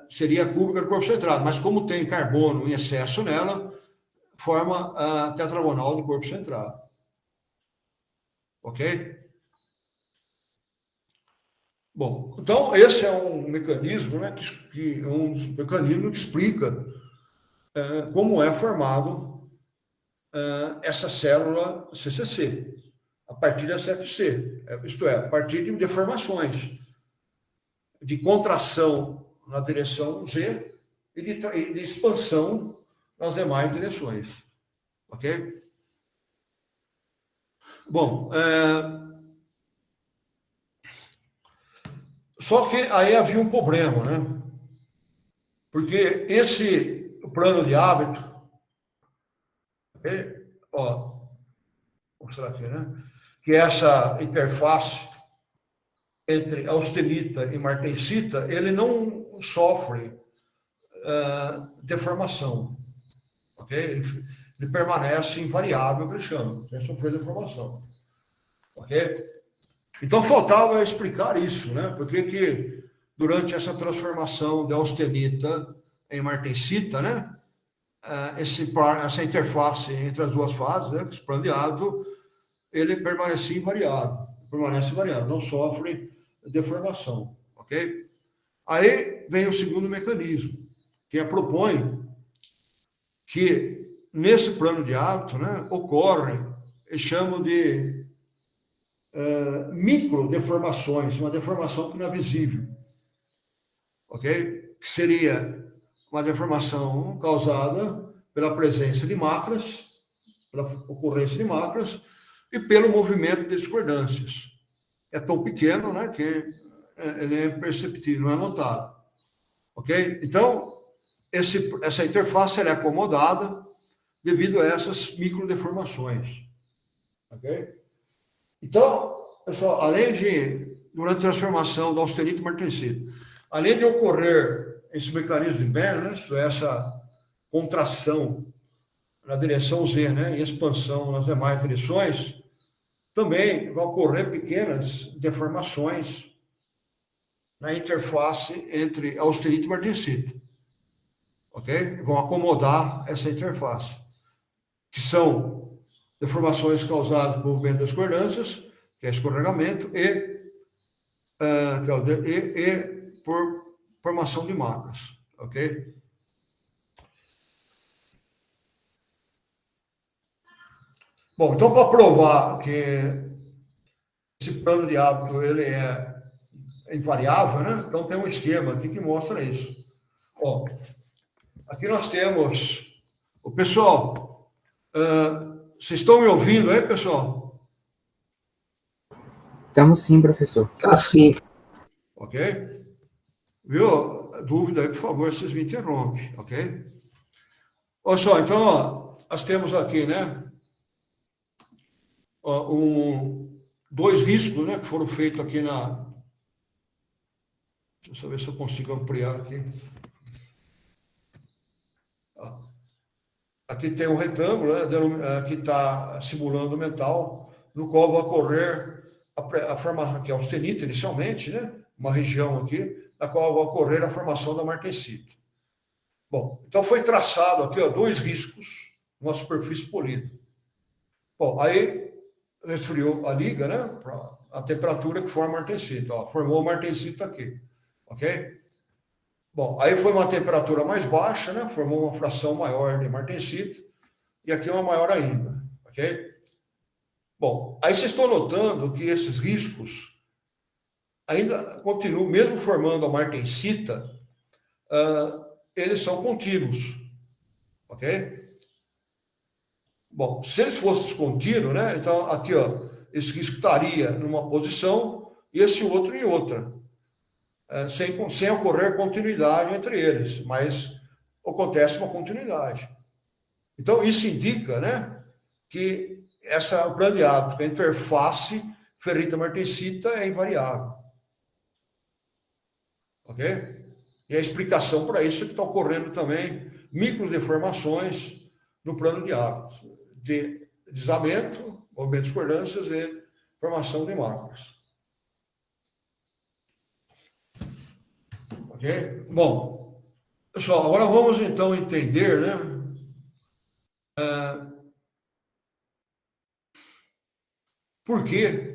seria cúbica do corpo centrado, mas como tem carbono em excesso nela, forma a tetragonal do corpo centrado, ok? Bom, então esse é um mecanismo, né, que é um mecanismo que explica como é formado essa célula CCC, a partir da CFC, isto é, a partir de deformações, de contração na direção Z e de expansão nas demais direções, ok? Bom, só que aí havia um problema, né? Porque esse plano de hábito, okay? Ó, vou mostrar aqui, né? Que essa interface entre austenita e martensita, ele não sofre deformação, ok? Ele permanece invariável, que ele chama, sem sofrer deformação, ok? Então faltava explicar isso, né? Porque que durante essa transformação de austenita em martensita, né? Essa interface entre as duas fases, né? Esse plano de hábito, ele permanece invariável, não sofre deformação, ok? Aí vem o segundo mecanismo, que propõe que nesse plano de hábito, né, ocorre, eles chamam de microdeformações, uma deformação que não é visível, ok? Que seria uma deformação causada pela presença de macras, pela ocorrência de macras e pelo movimento de discordâncias. É tão pequeno, né, que ele é imperceptível, não é notado, ok? Então, essa interface ela é acomodada devido a essas microdeformações, ok? Então, pessoal, durante a transformação do austenita e martensita, além de ocorrer esse mecanismo de Bell, né, isto é, essa contração na direção Z, né, e expansão nas demais direções, também vão ocorrer pequenas deformações na interface entre austenita e martensita, ok? Vão acomodar essa interface, que são deformações causadas por movimento das discordâncias, que é escorregamento, e por formação de macras, ok? Bom, então, para provar que esse plano de hábito ele é invariável, né? Então, tem um esquema aqui que mostra isso. Ó, aqui nós temos... O pessoal, vocês estão me ouvindo aí, pessoal? Estamos sim, professor. Tá sim. Ok? Viu? Dúvida aí, por favor, vocês me interrompem, ok? Olha só, então, ó, nós temos aqui, né? Dois riscos, né, que foram feitos aqui na... Deixa eu ver se eu consigo ampliar aqui. Aqui tem um retângulo, né, que está simulando metal, no qual vai ocorrer a formação, que é austenita inicialmente, né, uma região aqui, na qual vai ocorrer a formação da martensita. Bom, então foi traçado aqui, ó, dois riscos, uma superfície polida. Bom, aí resfriou a liga, né, para a temperatura que forma a martensita. Ó, formou a martensita aqui, ok? Bom, aí foi uma temperatura mais baixa, né, formou uma fração maior de martensita, e aqui uma maior ainda, ok? Bom, aí vocês estão notando que esses riscos ainda continuam, mesmo formando a martensita, eles são contínuos, ok? Bom, se eles fossem descontínuos, né? Então, aqui, ó, esse risco estaria numa posição e esse outro em outra, sem ocorrer continuidade entre eles, mas acontece uma continuidade. Então, isso indica, né, que essa plano de hábito, a interface ferrita martensita é invariável. Ok? E a explicação para isso é que está ocorrendo também microdeformações no plano de águas, de deslizamento, movimento de discordâncias e formação de macros. Ok? Bom, pessoal, agora vamos então entender, né? Por que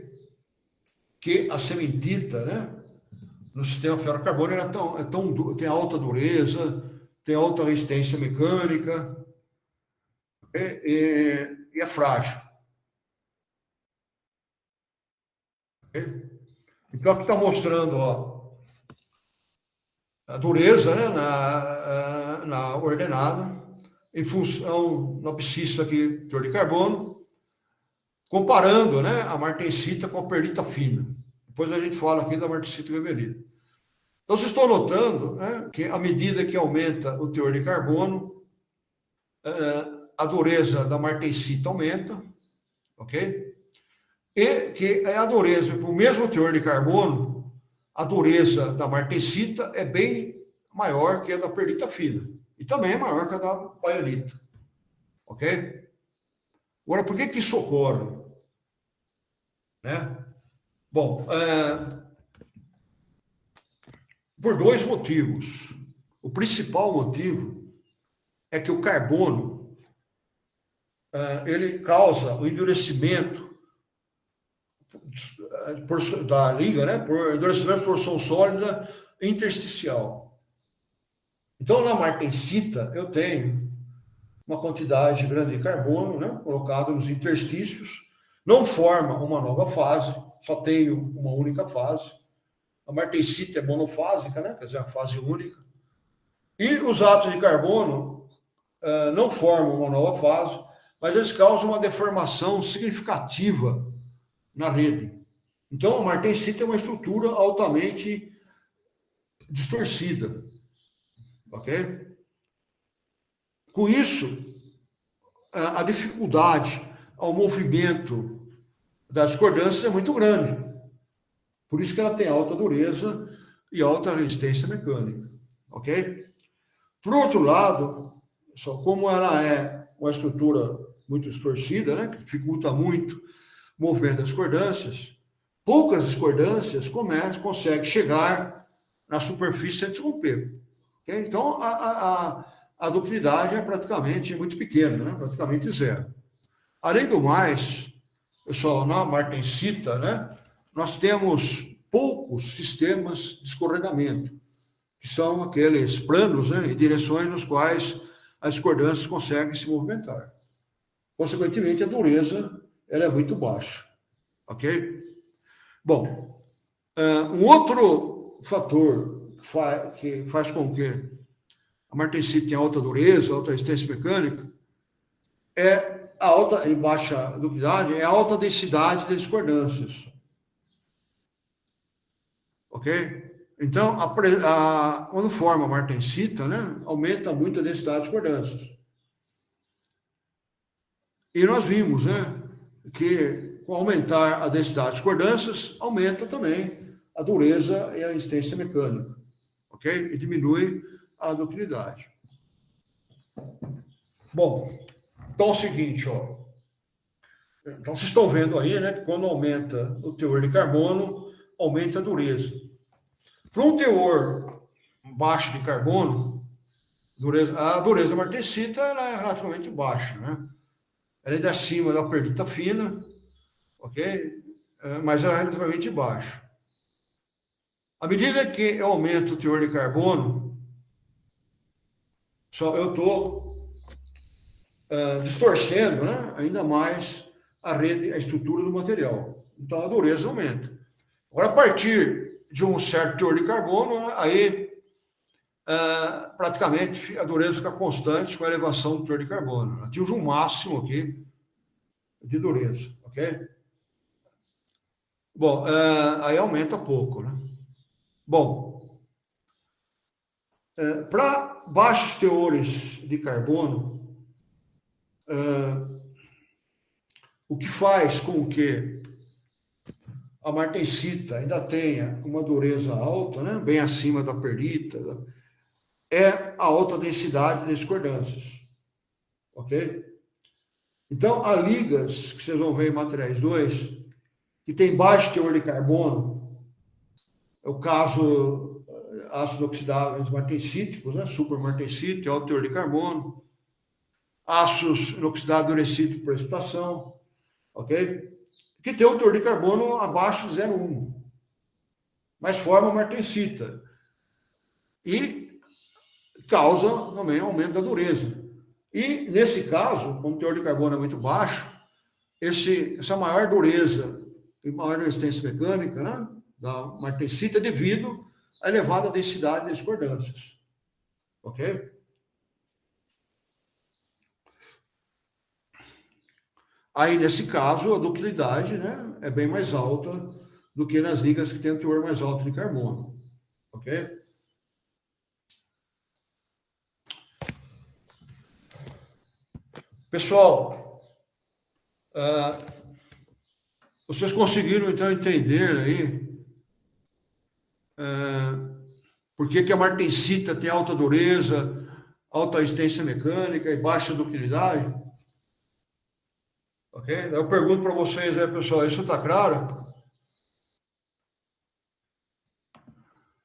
a cementita, né? No sistema ferrocarbônico tem alta dureza, tem alta resistência mecânica e é frágil. Okay? Então, aqui está mostrando a dureza, né, na ordenada, em função da abscissa aqui, teor de carbono, comparando, né, a martensita com a perlita fina. Depois a gente fala aqui da martensita revelida. Então, vocês estão notando, né, que à medida que aumenta o teor de carbono, a dureza da martensita aumenta, ok? E que a dureza, com o mesmo teor de carbono, a dureza da martensita é bem maior que a da perlita fina. E também é maior que a da baianita. Ok? Agora, por que isso ocorre? Né? Bom, por dois motivos. O principal motivo é que o carbono ele causa o endurecimento da liga, né, por endurecimento de porção sólida intersticial. Então, na martensita, eu tenho uma quantidade grande de carbono, né, colocado nos interstícios, não forma uma nova fase, só tenho uma única fase. A martensita é monofásica, né, quer dizer, a fase única. E os átomos de carbono não formam uma nova fase, mas eles causam uma deformação significativa na rede. Então, a martensita é uma estrutura altamente distorcida. Ok? Com isso, a dificuldade ao movimento das discordâncias é muito grande. Por isso que ela tem alta dureza e alta resistência mecânica. Ok? Por outro lado, só como ela é uma estrutura muito distorcida, né, que dificulta muito o movimento das discordâncias, poucas discordâncias conseguem chegar na superfície sem interromper. Okay? Então, a ductilidade é praticamente muito pequena, né? Praticamente zero. Além do mais, pessoal, na martensita, né, nós temos poucos sistemas de escorregamento, que são aqueles planos, né, e direções nos quais as discordâncias conseguem se movimentar. Consequentemente, a dureza ela é muito baixa. Ok? Bom, um outro fator que faz com que a martensita tenha alta dureza, alta resistência mecânica, é a alta e baixa ductilidade, é a alta densidade de discordâncias. Ok? Então, quando forma a martensita, né, aumenta muito a densidade de discordâncias. E nós vimos, né, que com aumentar a densidade de discordâncias, aumenta também a dureza e a resistência mecânica. Ok? E diminui a ductilidade. Bom, então é o seguinte, ó. Então, vocês estão vendo aí, né, que quando aumenta o teor de carbono, aumenta a dureza. Para um teor baixo de carbono, a dureza da martensita ela é relativamente baixa, né? Ela é de acima da perlita fina, ok? Mas ela é relativamente baixa. À medida que eu aumento o teor de carbono, eu estou distorcendo, né, ainda mais a estrutura do material. Então, a dureza aumenta. Agora, a partir de um certo teor de carbono, aí praticamente a dureza fica constante com a elevação do teor de carbono. Atinge um máximo aqui de dureza, ok? Bom, aí aumenta pouco, né? Bom, para baixos teores de carbono, o que faz com que a martensita ainda tenha uma dureza alta, né, bem acima da perlita, é a alta densidade de discordâncias, ok? Então, há ligas que vocês vão ver em materiais 2 que tem baixo teor de carbono, é o caso ácido oxidáveis martensíticos, né, supermartensítico, alto teor de carbono, ácidos inoxidados urecítico por precipitação, ok? Que tem um teor de carbono abaixo de 0,1, mas forma martensita. E causa também aumento da dureza. E, nesse caso, como o teor de carbono é muito baixo, essa maior dureza e maior resistência mecânica, né, da martensita é devido à elevada densidade de discordâncias. Ok? Aí, nesse caso, a ductilidade, né, é bem mais alta do que nas ligas que têm um teor mais alto de carbono. Ok? Pessoal, vocês conseguiram, então, entender aí por que a martensita tem alta dureza, alta resistência mecânica e baixa ductilidade? Ok? Eu pergunto para vocês, né, pessoal, isso está claro?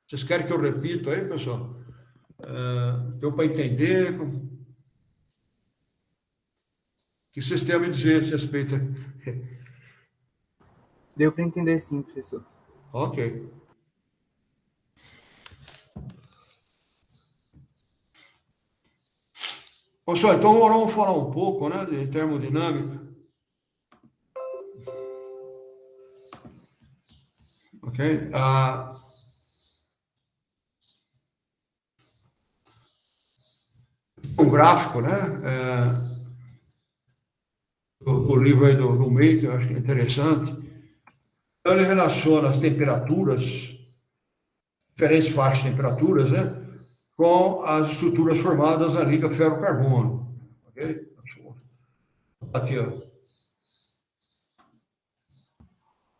Vocês querem que eu repita aí, pessoal? Deu para entender? Que vocês têm a me dizer a respeito? Deu para entender sim, professor. Ok. Pessoal, então agora vamos falar um pouco, né, de termodinâmica. Ok? Um gráfico, né? O livro aí do May, que eu acho que é interessante. Então, ele relaciona as temperaturas, diferentes faixas de temperaturas, né? Com as estruturas formadas na liga ferro-carbono. Ok? Aqui, ó.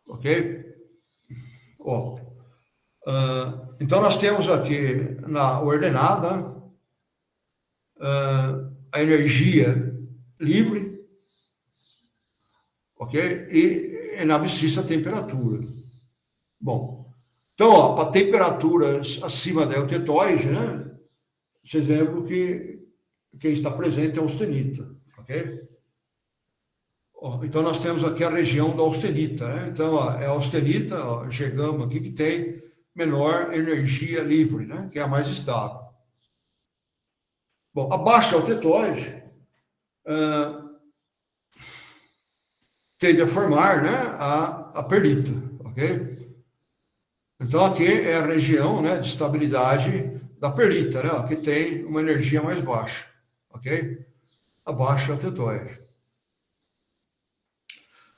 Ok? Ó. Então, nós temos aqui na ordenada a energia livre, ok? E na abscissa a temperatura. Bom, então, para temperaturas acima da eutetoide, né? Vocês lembram que quem está presente é a austenita, ok? Ó, então, nós temos aqui a região da austenita, né? Então, ó, é a austenita, ó, chegamos aqui, que tem menor energia livre, né? Que é a mais estável. Bom, abaixo da eutetoide, tende a formar, né, a perlita, ok? Então, aqui é a região, né, de estabilidade da perlita, né, ó, que tem uma energia mais baixa, ok? Abaixo da tetóide.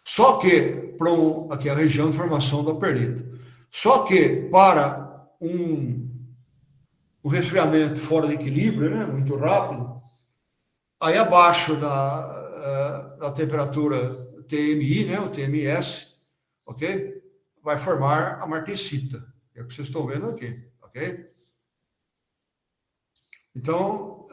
Só que, aqui é a região de formação da perlita. Só que, para um resfriamento fora de equilíbrio, né, muito rápido, aí abaixo da temperatura TMI, né, o TMS, ok? Vai formar a martensita, é o que vocês estão vendo aqui, ok? Então,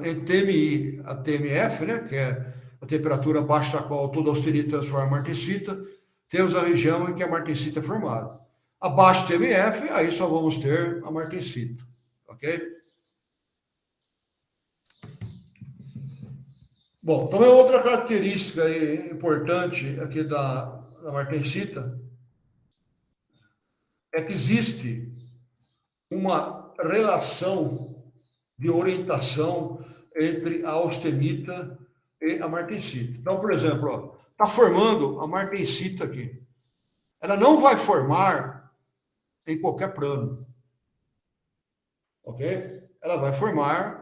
em TMI a TMF, né, que é a temperatura abaixo da qual toda austenita transforma em martensita, temos a região em que a martensita é formada. Abaixo do TMF, aí só vamos ter a martensita, ok? Bom, também outra característica importante aqui da martensita é que existe uma relação de orientação entre a austenita e a martensita. Então, por exemplo, está formando a martensita aqui. Ela não vai formar em qualquer plano, ok? Ela vai formar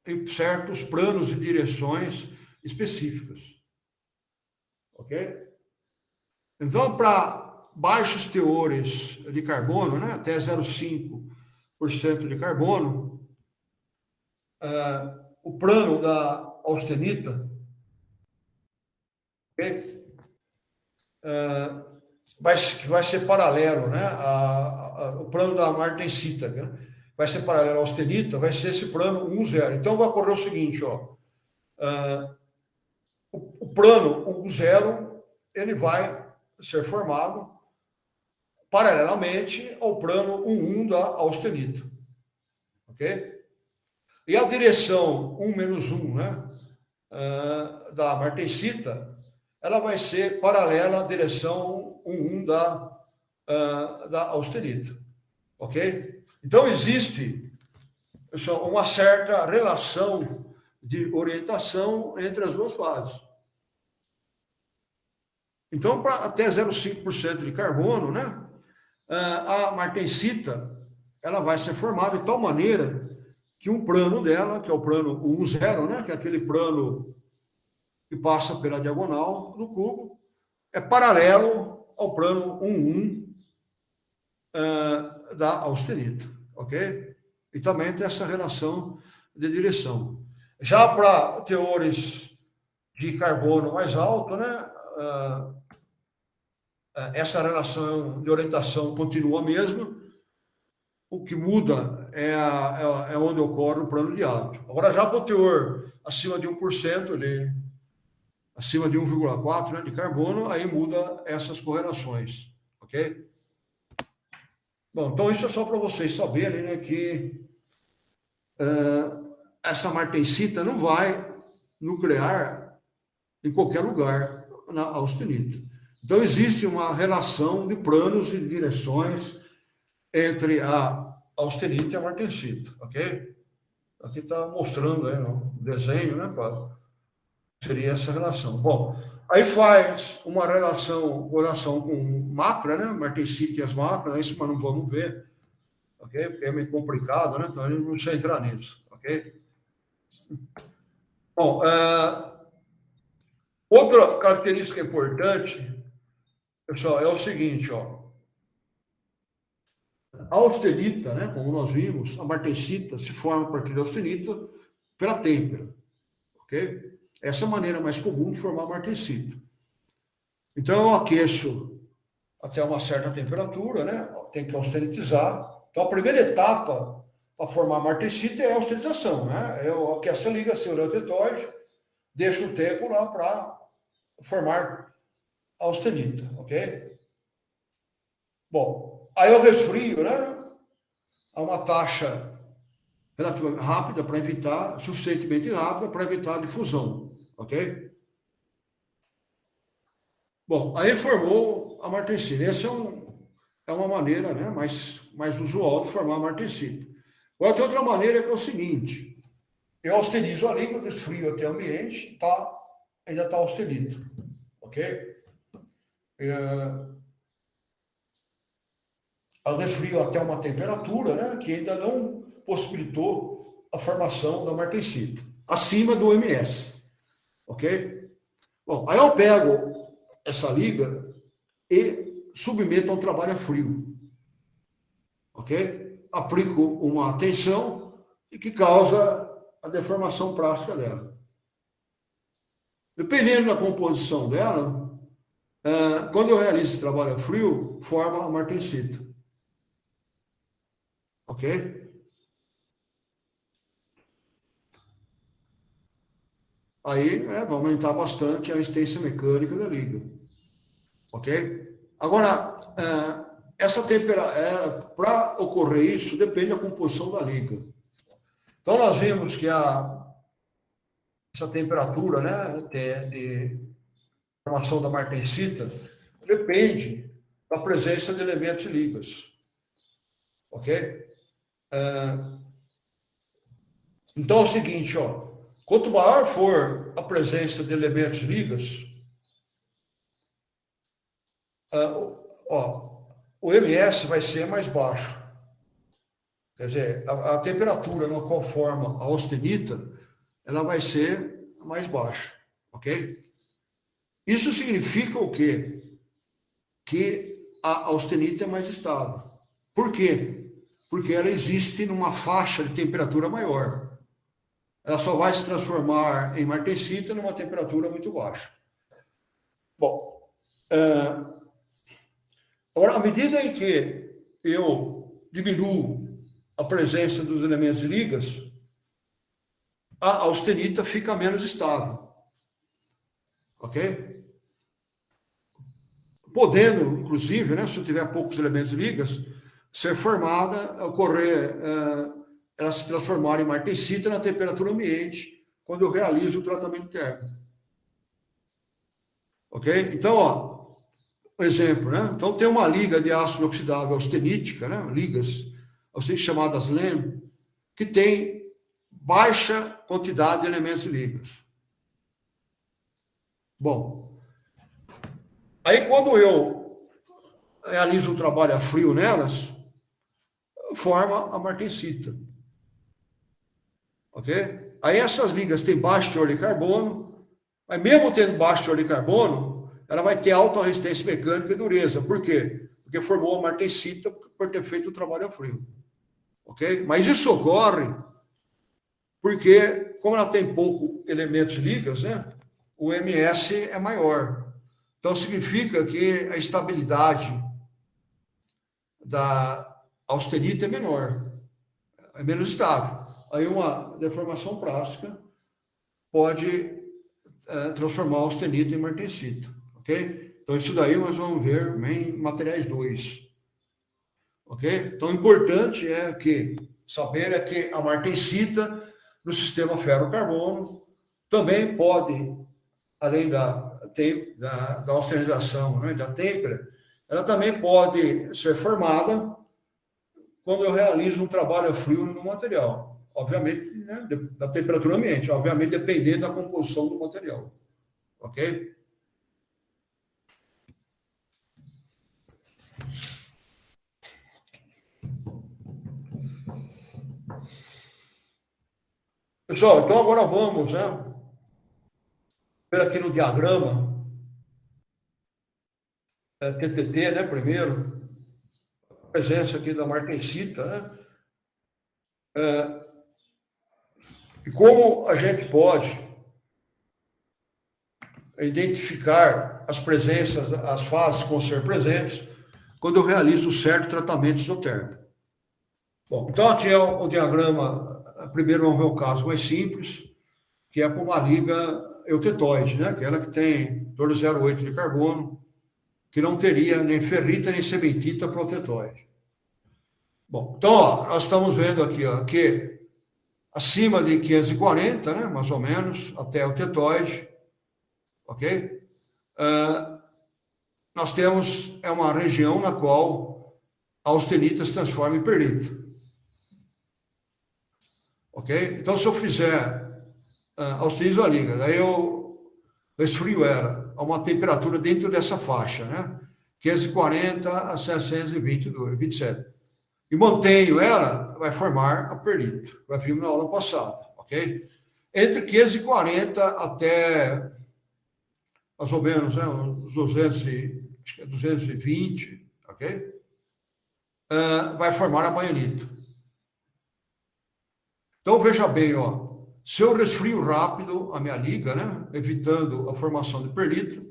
em certos planos e direções específicas, ok? Então, para baixos teores de carbono, né, até 0,5% de carbono, o plano da austenita, okay, vai ser paralelo, né? O plano da martensita, né? Vai ser paralelo à austenita, vai ser esse plano 1-0. Então, vai ocorrer o seguinte, ó. O plano 1-0, ele vai ser formado paralelamente ao plano 1-1 da austenita. Ok? E a direção 1-1, né? Da martensita, ela vai ser paralela à direção 1-1 da austenita. Ok? Então, existe, pessoal, uma certa relação de orientação entre as duas fases. Então, para até 0,5% de carbono, né, a martensita, ela vai ser formada de tal maneira que um plano dela, que é o plano 1-0, né, que é aquele plano que passa pela diagonal do cubo, é paralelo ao plano 1-1 da austenita, ok? E também tem essa relação de direção. Já para teores de carbono mais alto, né, essa relação de orientação continua a mesma. O que muda é onde ocorre o plano de hábito. Agora, já para o teor acima de 1%, acima de 1,4, né, de carbono, aí muda essas correlações, ok? Bom, então isso é só para vocês saberem, né, que essa martensita não vai nuclear em qualquer lugar na austenita. Então, existe uma relação de planos e direções entre a austenita e a martensita, ok? Aqui está mostrando aí no desenho, né, seria essa relação. Bom, aí faz uma relação com macra, né, martensita e as macras, isso mas não vamos ver, ok? Porque é meio complicado, né? Então, a gente não precisa entrar nisso, ok? Bom, outra característica importante, pessoal, é o seguinte, ó. A austenita, né, como nós vimos, a martensita se forma a partir da austenita pela têmpera, ok? Essa é a maneira mais comum de formar a martensita. Então, eu aqueço até uma certa temperatura, né? Tem que austenitizar. Então, a primeira etapa para formar a martensita é a austenização, né? Eu aqueço, liga-se o tetóide, deixo o tempo lá para formar a austenita, ok? Bom, aí eu resfrio, né? A uma taxa relativamente rápida para evitar, suficientemente rápida para evitar a difusão, ok? Bom, aí formou a martensita. Essa é uma maneira, né, mais usual de formar a martensita. Agora, tem outra maneira que é o seguinte: eu austerizo a língua, resfrio até o ambiente, ainda está austerito, ok? Eu resfrio até uma temperatura, né, que ainda não possibilitou a formação da martensita, acima do MS, ok? Bom, aí eu pego essa liga e submeto a um trabalho frio, ok? Aplico uma tensão e que causa a deformação plástica dela. Dependendo da composição dela, quando eu realizo esse trabalho frio, forma a martensita, ok? Aí vai aumentar bastante a resistência mecânica da liga, ok? Agora, essa temperatura, para ocorrer isso, depende da composição da liga. Então, nós vimos que essa temperatura, né, de formação da martensita depende da presença de elementos e ligas, ok? Então, é o seguinte, ó, quanto maior for a presença de elementos e ligas, o MS vai ser mais baixo. Quer dizer, a temperatura na qual forma a austenita, ela vai ser mais baixa, ok? Isso significa o quê? Que a austenita é mais estável. Por quê? Porque ela existe numa faixa de temperatura maior. Ela só vai se transformar em martensita numa temperatura muito baixa. Bom, Agora, à medida em que eu diminuo a presença dos elementos ligas, a austenita fica menos estável. Ok? Podendo, inclusive, né, se eu tiver poucos elementos ligas, ser formada, ocorrer, ela se transformar em martensita na temperatura ambiente, quando eu realizo o tratamento térmico. Ok? Então, ó, um exemplo, né? Então, tem uma liga de ácido inoxidável austenítica, né? Ligas chamadas LEN, que tem baixa quantidade de elementos ligas. Bom, aí quando eu realizo um trabalho a frio nelas, forma a martensita. Ok? Aí essas ligas têm baixo teor de carbono, mas mesmo tendo baixo teor de carbono, ela vai ter alta resistência mecânica e dureza. Por quê? Porque formou a martensita por ter feito o trabalho a frio. Ok? Mas isso ocorre porque, como ela tem pouco elementos ligas, né, o MS é maior. Então, significa que a estabilidade da austenita é menor, é menos estável. Aí uma deformação plástica pode transformar a austenita em martensita, ok? Então, isso daí nós vamos ver em materiais 2, ok? Então, o importante saber é que a martensita no sistema ferro-carbono também pode, além da austernização, né, da têmpera, ela também pode ser formada quando eu realizo um trabalho a frio no material. Obviamente, né, da temperatura ambiente, obviamente, dependendo da composição do material. Ok? Pessoal, então agora vamos, né, ver aqui no diagrama, TTT, né, primeiro, a presença aqui da martensita, né, e como a gente pode identificar as presenças, as fases que vão ser presentes, quando eu realizo um certo tratamento isotérmico. Bom, então aqui é o diagrama, primeiro vamos ver o caso mais simples, que é para uma liga eutetoide, né? Aquela que tem 0,08 de carbono, que não teria nem ferrita nem cementita para o tetóide. Bom, então, ó, nós estamos vendo aqui, ó, que acima de 540, né, mais ou menos, até o tetóide, ok? Nós temos uma região na qual a austenita se transforma em perlita. Ok? Então, se eu fizer austenizo a liga, daí eu esfrio ela a uma temperatura dentro dessa faixa, né? 540 a 627. E mantenho ela, vai formar a perlita. Vai vir na aula passada, ok? Entre 540 até mais ou menos, né, uns 220, ok? Vai formar a baianita. Então, veja bem, ó, se eu resfrio rápido a minha liga, né, evitando a formação de perlita,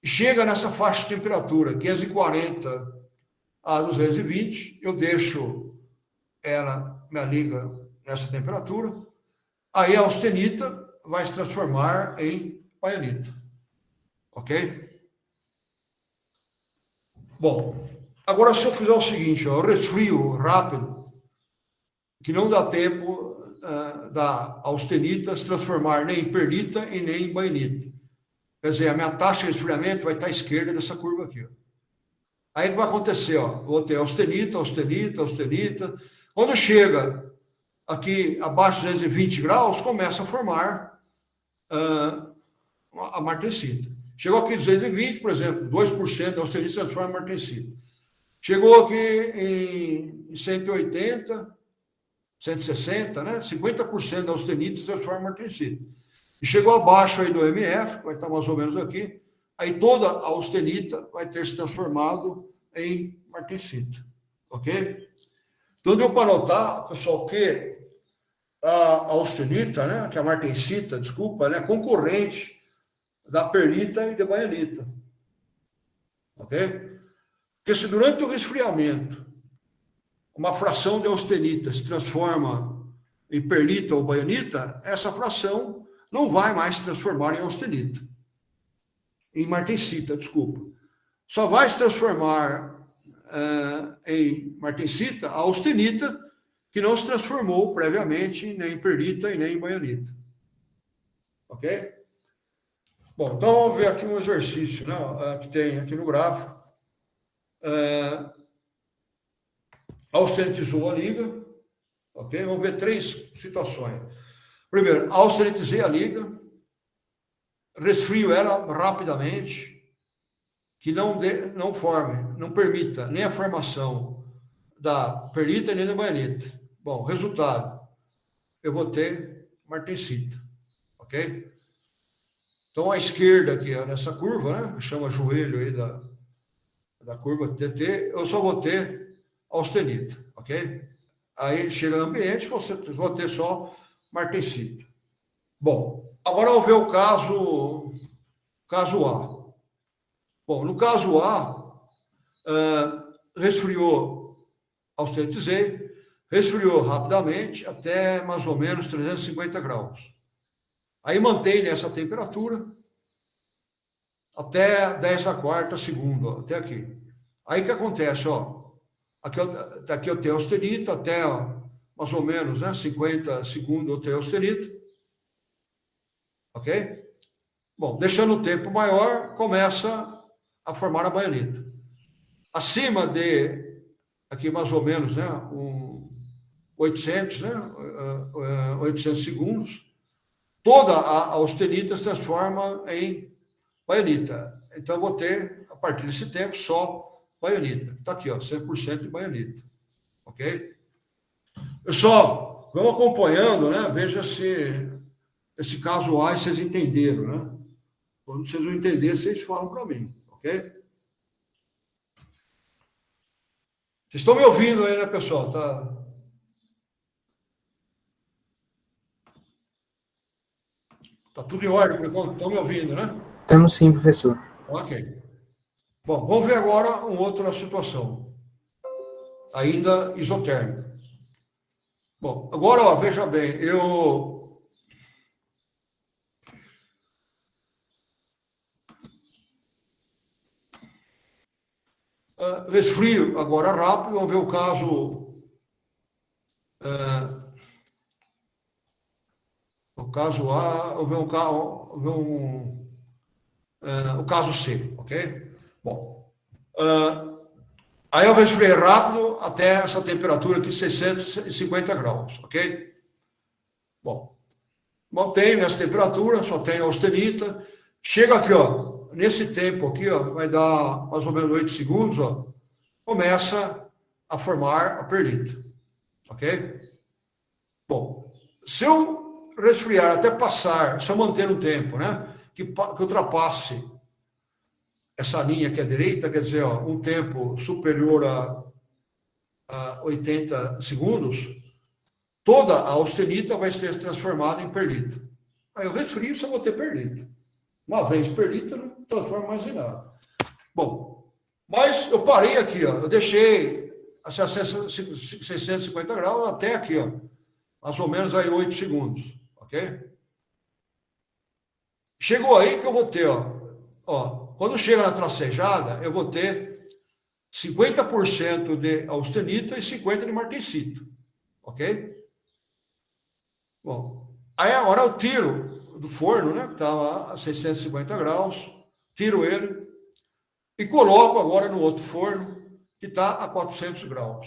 e chega nessa faixa de temperatura, 540 a 220, eu deixo minha liga nessa temperatura, aí a austenita vai se transformar em baianita. Ok? Bom, agora se eu fizer o seguinte, ó, eu resfrio rápido, que não dá tempo da austenita se transformar nem em perlita e nem em baianita. Quer dizer, a minha taxa de resfriamento vai estar à esquerda dessa curva aqui. Ó. Aí o que vai acontecer? Ó, vou ter austenita, austenita, austenita. Quando chega aqui abaixo de 220 graus, começa a formar a martensita. Chegou aqui 220, por exemplo, 2% da austenita se transforma em martensita. Chegou aqui em 180, 160, né? 50% da austenita se transforma em martensita. E chegou abaixo aí do MF, vai estar mais ou menos aqui, aí toda a austenita vai ter se transformado em martensita. Ok? Então, deu para notar, pessoal, que a austenita, né, que é a martensita, desculpa, né, concorrente da perlita e da baianita. Ok? Porque se durante o resfriamento uma fração de austenita se transforma em perlita ou baianita, essa fração não vai mais se transformar em austenita, em martensita, desculpa. Só vai se transformar em martensita a austenita, que não se transformou previamente nem em perlita e nem em baianita. Ok? Bom, então vamos ver aqui um exercício, né, que tem aqui no gráfico. Austenitizou a liga, ok? Vamos ver 3 situações. Primeiro, austenitizei a liga, resfrio ela rapidamente, que não permita nem a formação da perlita nem da baianita. Bom, resultado, eu vou ter martensita, ok? Então, à esquerda aqui, nessa curva, né, chama joelho aí da curva TT, eu só vou ter austenita, ok? Aí chega no ambiente, você vai ter só martensita. Bom, agora vamos ver o caso A. Bom, no caso A, resfriou, austenitizei, resfriou rapidamente até mais ou menos 350 graus. Aí mantém nessa temperatura até 10⁻⁴ segundo, ó, até aqui. Aí o que acontece, ó? Aqui eu tenho austenita, até mais ou menos, né, 50 segundos eu tenho austenita. Ok? Bom, deixando o tempo maior, começa a formar a baianita. Acima de, aqui mais ou menos, né, 800, né, 800 segundos, toda a austenita se transforma em baianita. Então, eu vou ter, a partir desse tempo, só baianita. Está aqui, ó, 100% de baianita. Ok? Pessoal, vamos acompanhando, né? Veja se esse caso A vocês entenderam, né? Quando vocês não entenderem, vocês falam para mim, ok? Vocês estão me ouvindo aí, né, pessoal? Tá tudo em ordem por enquanto? Estão me ouvindo, né? Estamos sim, professor. Ok. Bom, vamos ver agora uma outra situação, ainda isotérmica. Bom, agora, ó, veja bem, eu resfrio agora rápido, vamos ver o caso. O caso A, vamos ver o caso C, ok? Bom, aí eu resfriei rápido até essa temperatura aqui, 650 graus, ok? Bom, mantém nessa temperatura, só tem austenita. Chega aqui, ó, nesse tempo aqui, ó, vai dar mais ou menos 8 segundos, ó, começa a formar a perlita, ok? Bom, se eu resfriar até passar, se eu manter um tempo, né, que ultrapasse essa linha aqui à direita, quer dizer, ó, um tempo superior a 80 segundos, toda a austenita vai ser transformada em perlita. Aí eu resfrio, só vou ter perlita. Uma vez perlita, não transforma mais em nada. Bom, mas eu parei aqui, ó, eu deixei a 650 graus até aqui, ó, mais ou menos aí 8 segundos, ok? Chegou aí que eu vou ter, ó, quando chega na tracejada, eu vou ter 50% de austenita e 50% de martensita, ok? Bom, aí agora eu tiro do forno, né, que estava a 650 graus, tiro ele e coloco agora no outro forno, que está a 400 graus,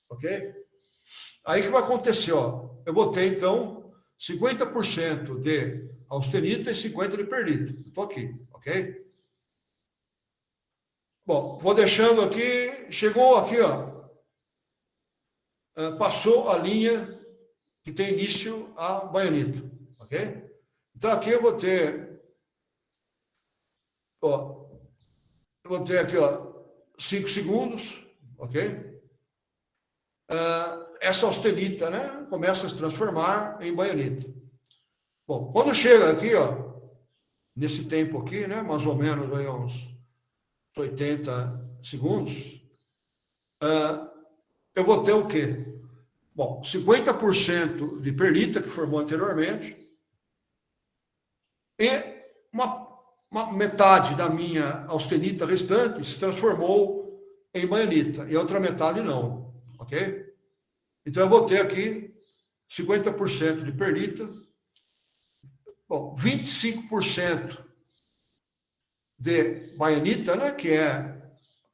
ok? Aí o que vai acontecer, ó? Eu vou ter, então, 50% de austenita e 50% de perlita. Estou aqui, ok? Bom, vou deixando aqui, chegou aqui, ó, passou a linha que tem início a baianita, ok? Então aqui eu vou ter, ó, eu vou ter aqui, ó, 5 segundos, ok? Essa austenita, né, começa a se transformar em baianita. Bom, quando chega aqui, ó, nesse tempo aqui, né, mais ou menos aí uns 80 segundos, eu vou ter o quê? Bom, 50% de perlita, que formou anteriormente, e uma metade da minha austenita restante se transformou em baianita, e a outra metade não, ok? Então, eu vou ter aqui 50% de perlita, bom, 25% de baianita, né, que é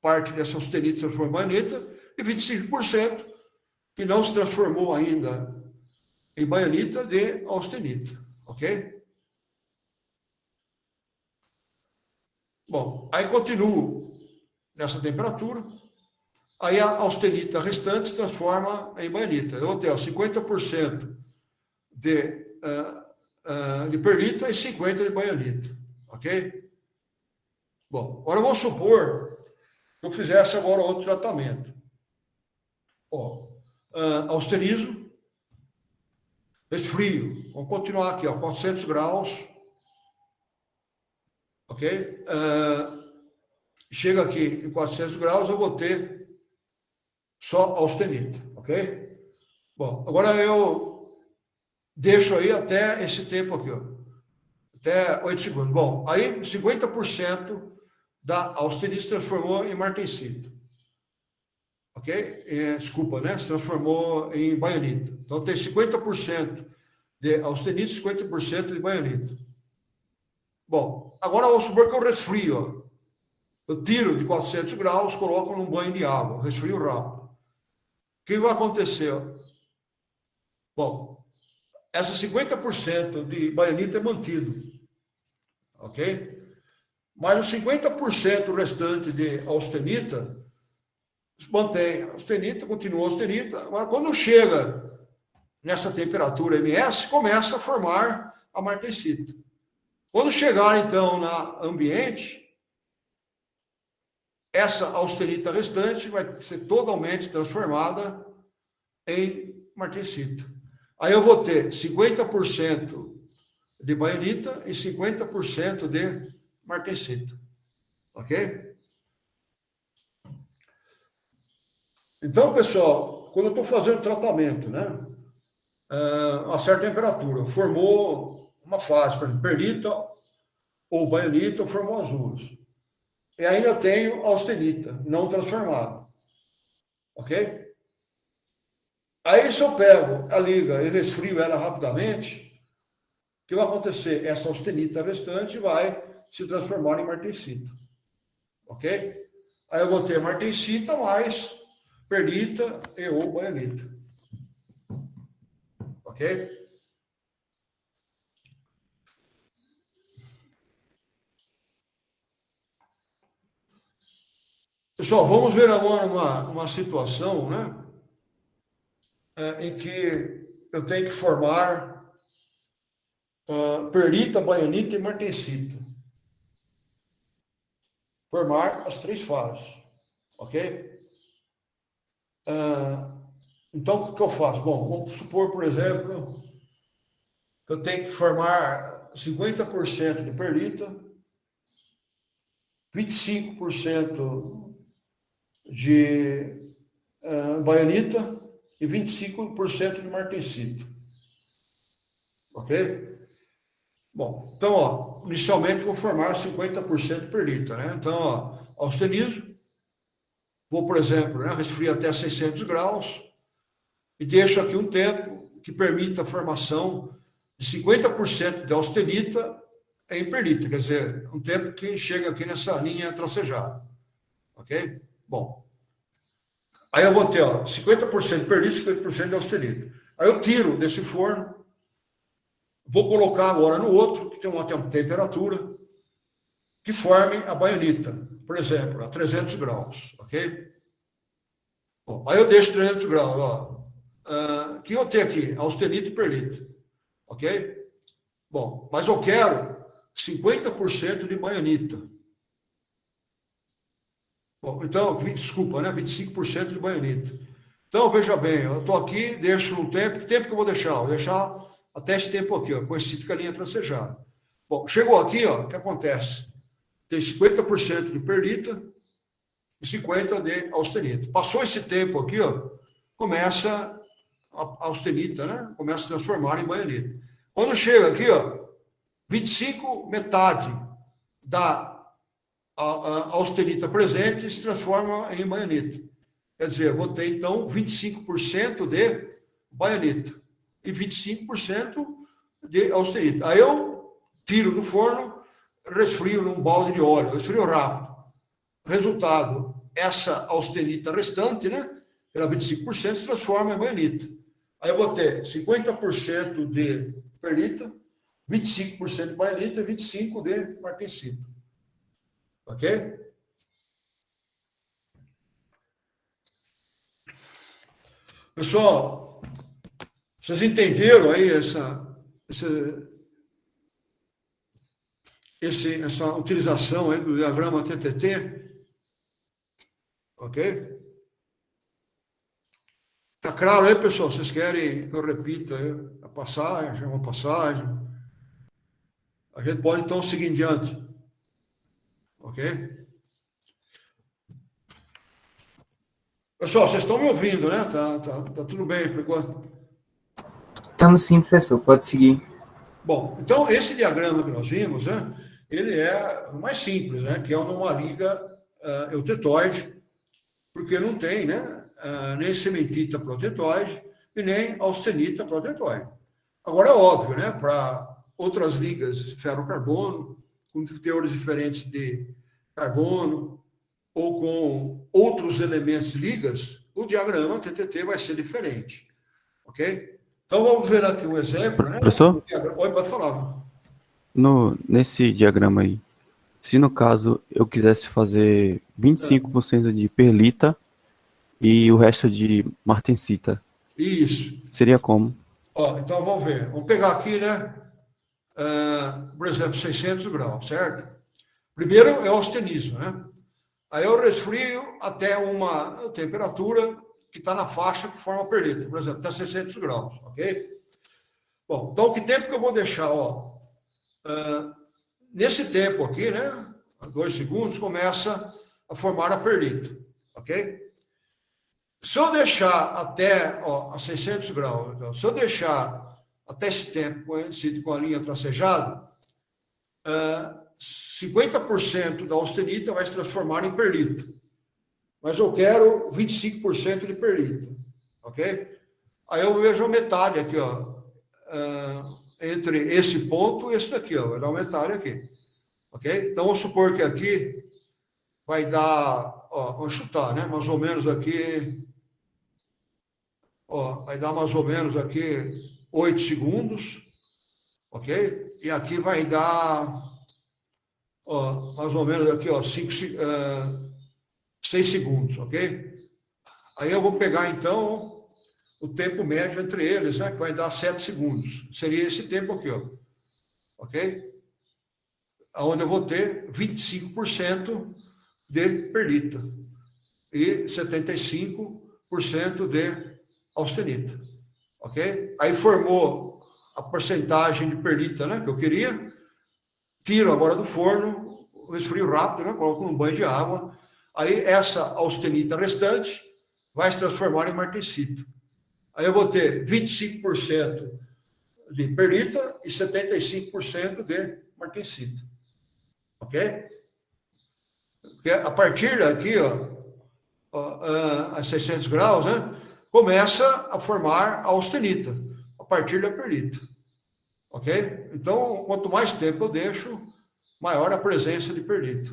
parte dessa austenita que se transformou em baianita, e 25% que não se transformou ainda em baianita de austenita, ok? Bom, aí continuo nessa temperatura, aí a austenita restante se transforma em baianita. Eu vou ter 50% de perlita e 50% de baianita, ok? Bom, agora vamos supor que eu fizesse agora outro tratamento. Austerizo, resfrio. Vamos continuar aqui, 400 graus. Ok? Chega aqui em 400 graus, eu vou ter só austenita. Ok? Bom, agora eu deixo aí até esse tempo aqui, até 8 segundos. Bom, aí 50% da austenita se transformou em martensita. Ok? Desculpa, né? Se transformou em baianita. Então, tem 50% de austenita e 50% de baianita. Bom, agora vamos supor que eu resfrio. Eu tiro de 400 graus, coloco num banho de água, resfrio rápido. O que vai acontecer? Bom, essa 50% de baianita é mantido. Ok? Mas os 50% restante de austenita mantém a austenita, continua a austenita. Agora, quando chega nessa temperatura MS, começa a formar a martensita. Quando chegar, então, na ambiente, essa austenita restante vai ser totalmente transformada em martensita. Aí eu vou ter 50% de baianita e 50% de martensita. Ok? Então, pessoal, quando eu estou fazendo tratamento, né, a certa temperatura, formou uma fase, por exemplo, perlita ou baianita, formou azuis. E ainda eu tenho austenita, não transformada. Ok? Aí, se eu pego a liga e resfrio ela rapidamente, o que vai acontecer? Essa austenita restante vai se transformar em martensita. Ok? Aí eu vou ter martensita mais perlita e ou baianita. Ok? Pessoal, vamos ver agora uma situação, né, em que eu tenho que formar perlita, baianita e martensita. Formar as três fases. Ok? Então, o que eu faço? Bom, vamos supor, por exemplo, que eu tenho que formar 50% de perlita, 25% de baianita e 25% de martensita. Ok? Bom, então, inicialmente vou formar 50% de perlita, né? Então, austenizo, vou, por exemplo, né, resfriar até 600 graus e deixo aqui um tempo que permita a formação de 50% de austenita em perlita, quer dizer, um tempo que chega aqui nessa linha tracejada. Ok? Bom, aí eu vou ter 50% de perlita e 50% de austenita. Aí eu tiro desse forno, vou colocar agora no outro, que tem uma temperatura, que forme a baianita, por exemplo, a 300 graus, ok? Bom, aí eu deixo 300 graus, ó. O que eu tenho aqui? Austenita e perlita, ok? Bom, mas eu quero 50% de baianita. Bom, então, desculpa, né? 25% de baianita. Então, veja bem, eu estou aqui, deixo um tempo. Que tempo que eu vou deixar? Vou deixar até esse tempo aqui, ó, coincide com a linha tracejada. Bom, chegou aqui, ó, o que acontece? Tem 50% de perlita e 50 de austenita. Passou esse tempo aqui, ó, começa a austenita, né? Começa a se transformar em baianita. Quando chega aqui, ó, 25, metade da austenita presente se transforma em baianita. Quer dizer, eu vou ter, então, 25% de baianita e 25% de austenita. Aí eu tiro do forno, resfrio num balde de óleo, resfrio rápido. Resultado, essa austenita restante, né, pela 25%, se transforma em baianita. Aí eu vou ter 50% de perlita, 25% de baianita e 25% de martensita. Ok? Pessoal, vocês entenderam aí essa utilização aí do diagrama TTT? Ok? Tá claro aí, pessoal? Vocês querem que eu repita aí a passagem, uma passagem? A gente pode, então, seguir em diante. Ok? Pessoal, vocês estão me ouvindo, né? Tá tudo bem por enquanto? Estamos sim, professor. Pode seguir. Bom, então, esse diagrama que nós vimos, né? Ele é o mais simples, né? Que é uma liga eutetoide, porque não tem, né? Nem cementita protetóide e nem austenita protetóide. Agora, é óbvio, né? Para outras ligas ferro-carbono, com teores diferentes de carbono, ou com outros elementos ligas, o diagrama TTT vai ser diferente. Ok? Então, vamos ver aqui um exemplo, né? Professor? Oi, pode falar. Nesse diagrama aí, se no caso eu quisesse fazer 25% de perlita e o resto de martensita, Isso. seria como? Ó, então, vamos ver. Vamos pegar aqui, né? Por exemplo, 600 graus, certo? Primeiro é o austenismo, né? Aí eu resfrio até uma temperatura que está na faixa que forma a perlita, por exemplo, até 600 graus, ok? Bom, então, que tempo que eu vou deixar? Ó, nesse tempo aqui, né? 2 segundos, começa a formar a perlita, ok? Se eu deixar até a 600 graus, então, se eu deixar até esse tempo coincide com a linha tracejada, 50% da austenita vai se transformar em perlita. Mas eu quero 25% de perlita, ok? Aí eu vejo a metade aqui, ó, entre esse ponto e esse daqui, ó, vai dar uma metade aqui, ok? Então, vamos supor que aqui vai dar, ó, vamos chutar, né? Mais ou menos aqui, ó, vai dar mais ou menos aqui 8 segundos, ok? E aqui vai dar, ó, mais ou menos aqui, ó, 6 segundos, ok? Aí eu vou pegar, então, o tempo médio entre eles, né, que vai dar 7 segundos. Seria esse tempo aqui, ó, ok? Onde eu vou ter 25% de perlita e 75% de austenita, ok? Aí formou a porcentagem de perlita, né, que eu queria, tiro agora do forno, resfrio rápido, né, coloco num banho de água, aí essa austenita restante vai se transformar em martensita. Aí eu vou ter 25% de perlita e 75% de martensita, ok? Porque a partir daqui, a 600 graus, né, começa a formar a austenita, a partir da perlita. Ok? Então, quanto mais tempo eu deixo, maior a presença de perlita.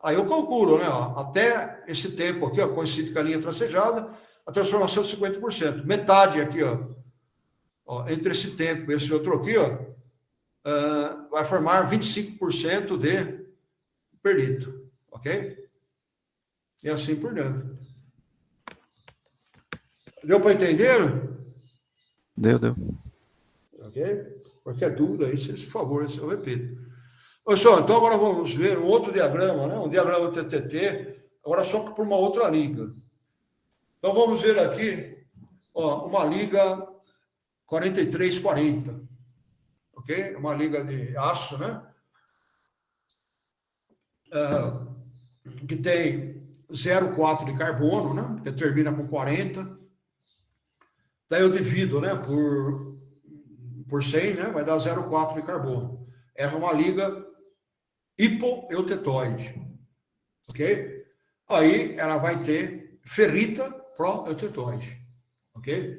Aí eu calculo, né? Até esse tempo aqui, ó, coincide com a linha tracejada, a transformação de 50%. Metade aqui, ó, entre esse tempo e esse outro aqui, ó, vai formar 25% de perlita. Ok? E assim por diante. Deu para entender? Deu. Ok? Qualquer dúvida aí, por favor, eu repito. Pessoal, então agora vamos ver um outro diagrama, né? Um diagrama TTT, agora só que por uma outra liga. Então vamos ver aqui, ó, uma liga 4340, ok? Uma liga de aço, né? Que tem 0,4 de carbono, né? Porque termina com 40. Daí eu divido, né, por 100, né? Vai dar 0,4 de carbono. Essa é uma liga hipoeutetoide. Ok? Aí ela vai ter ferrita proeutetoide. Ok?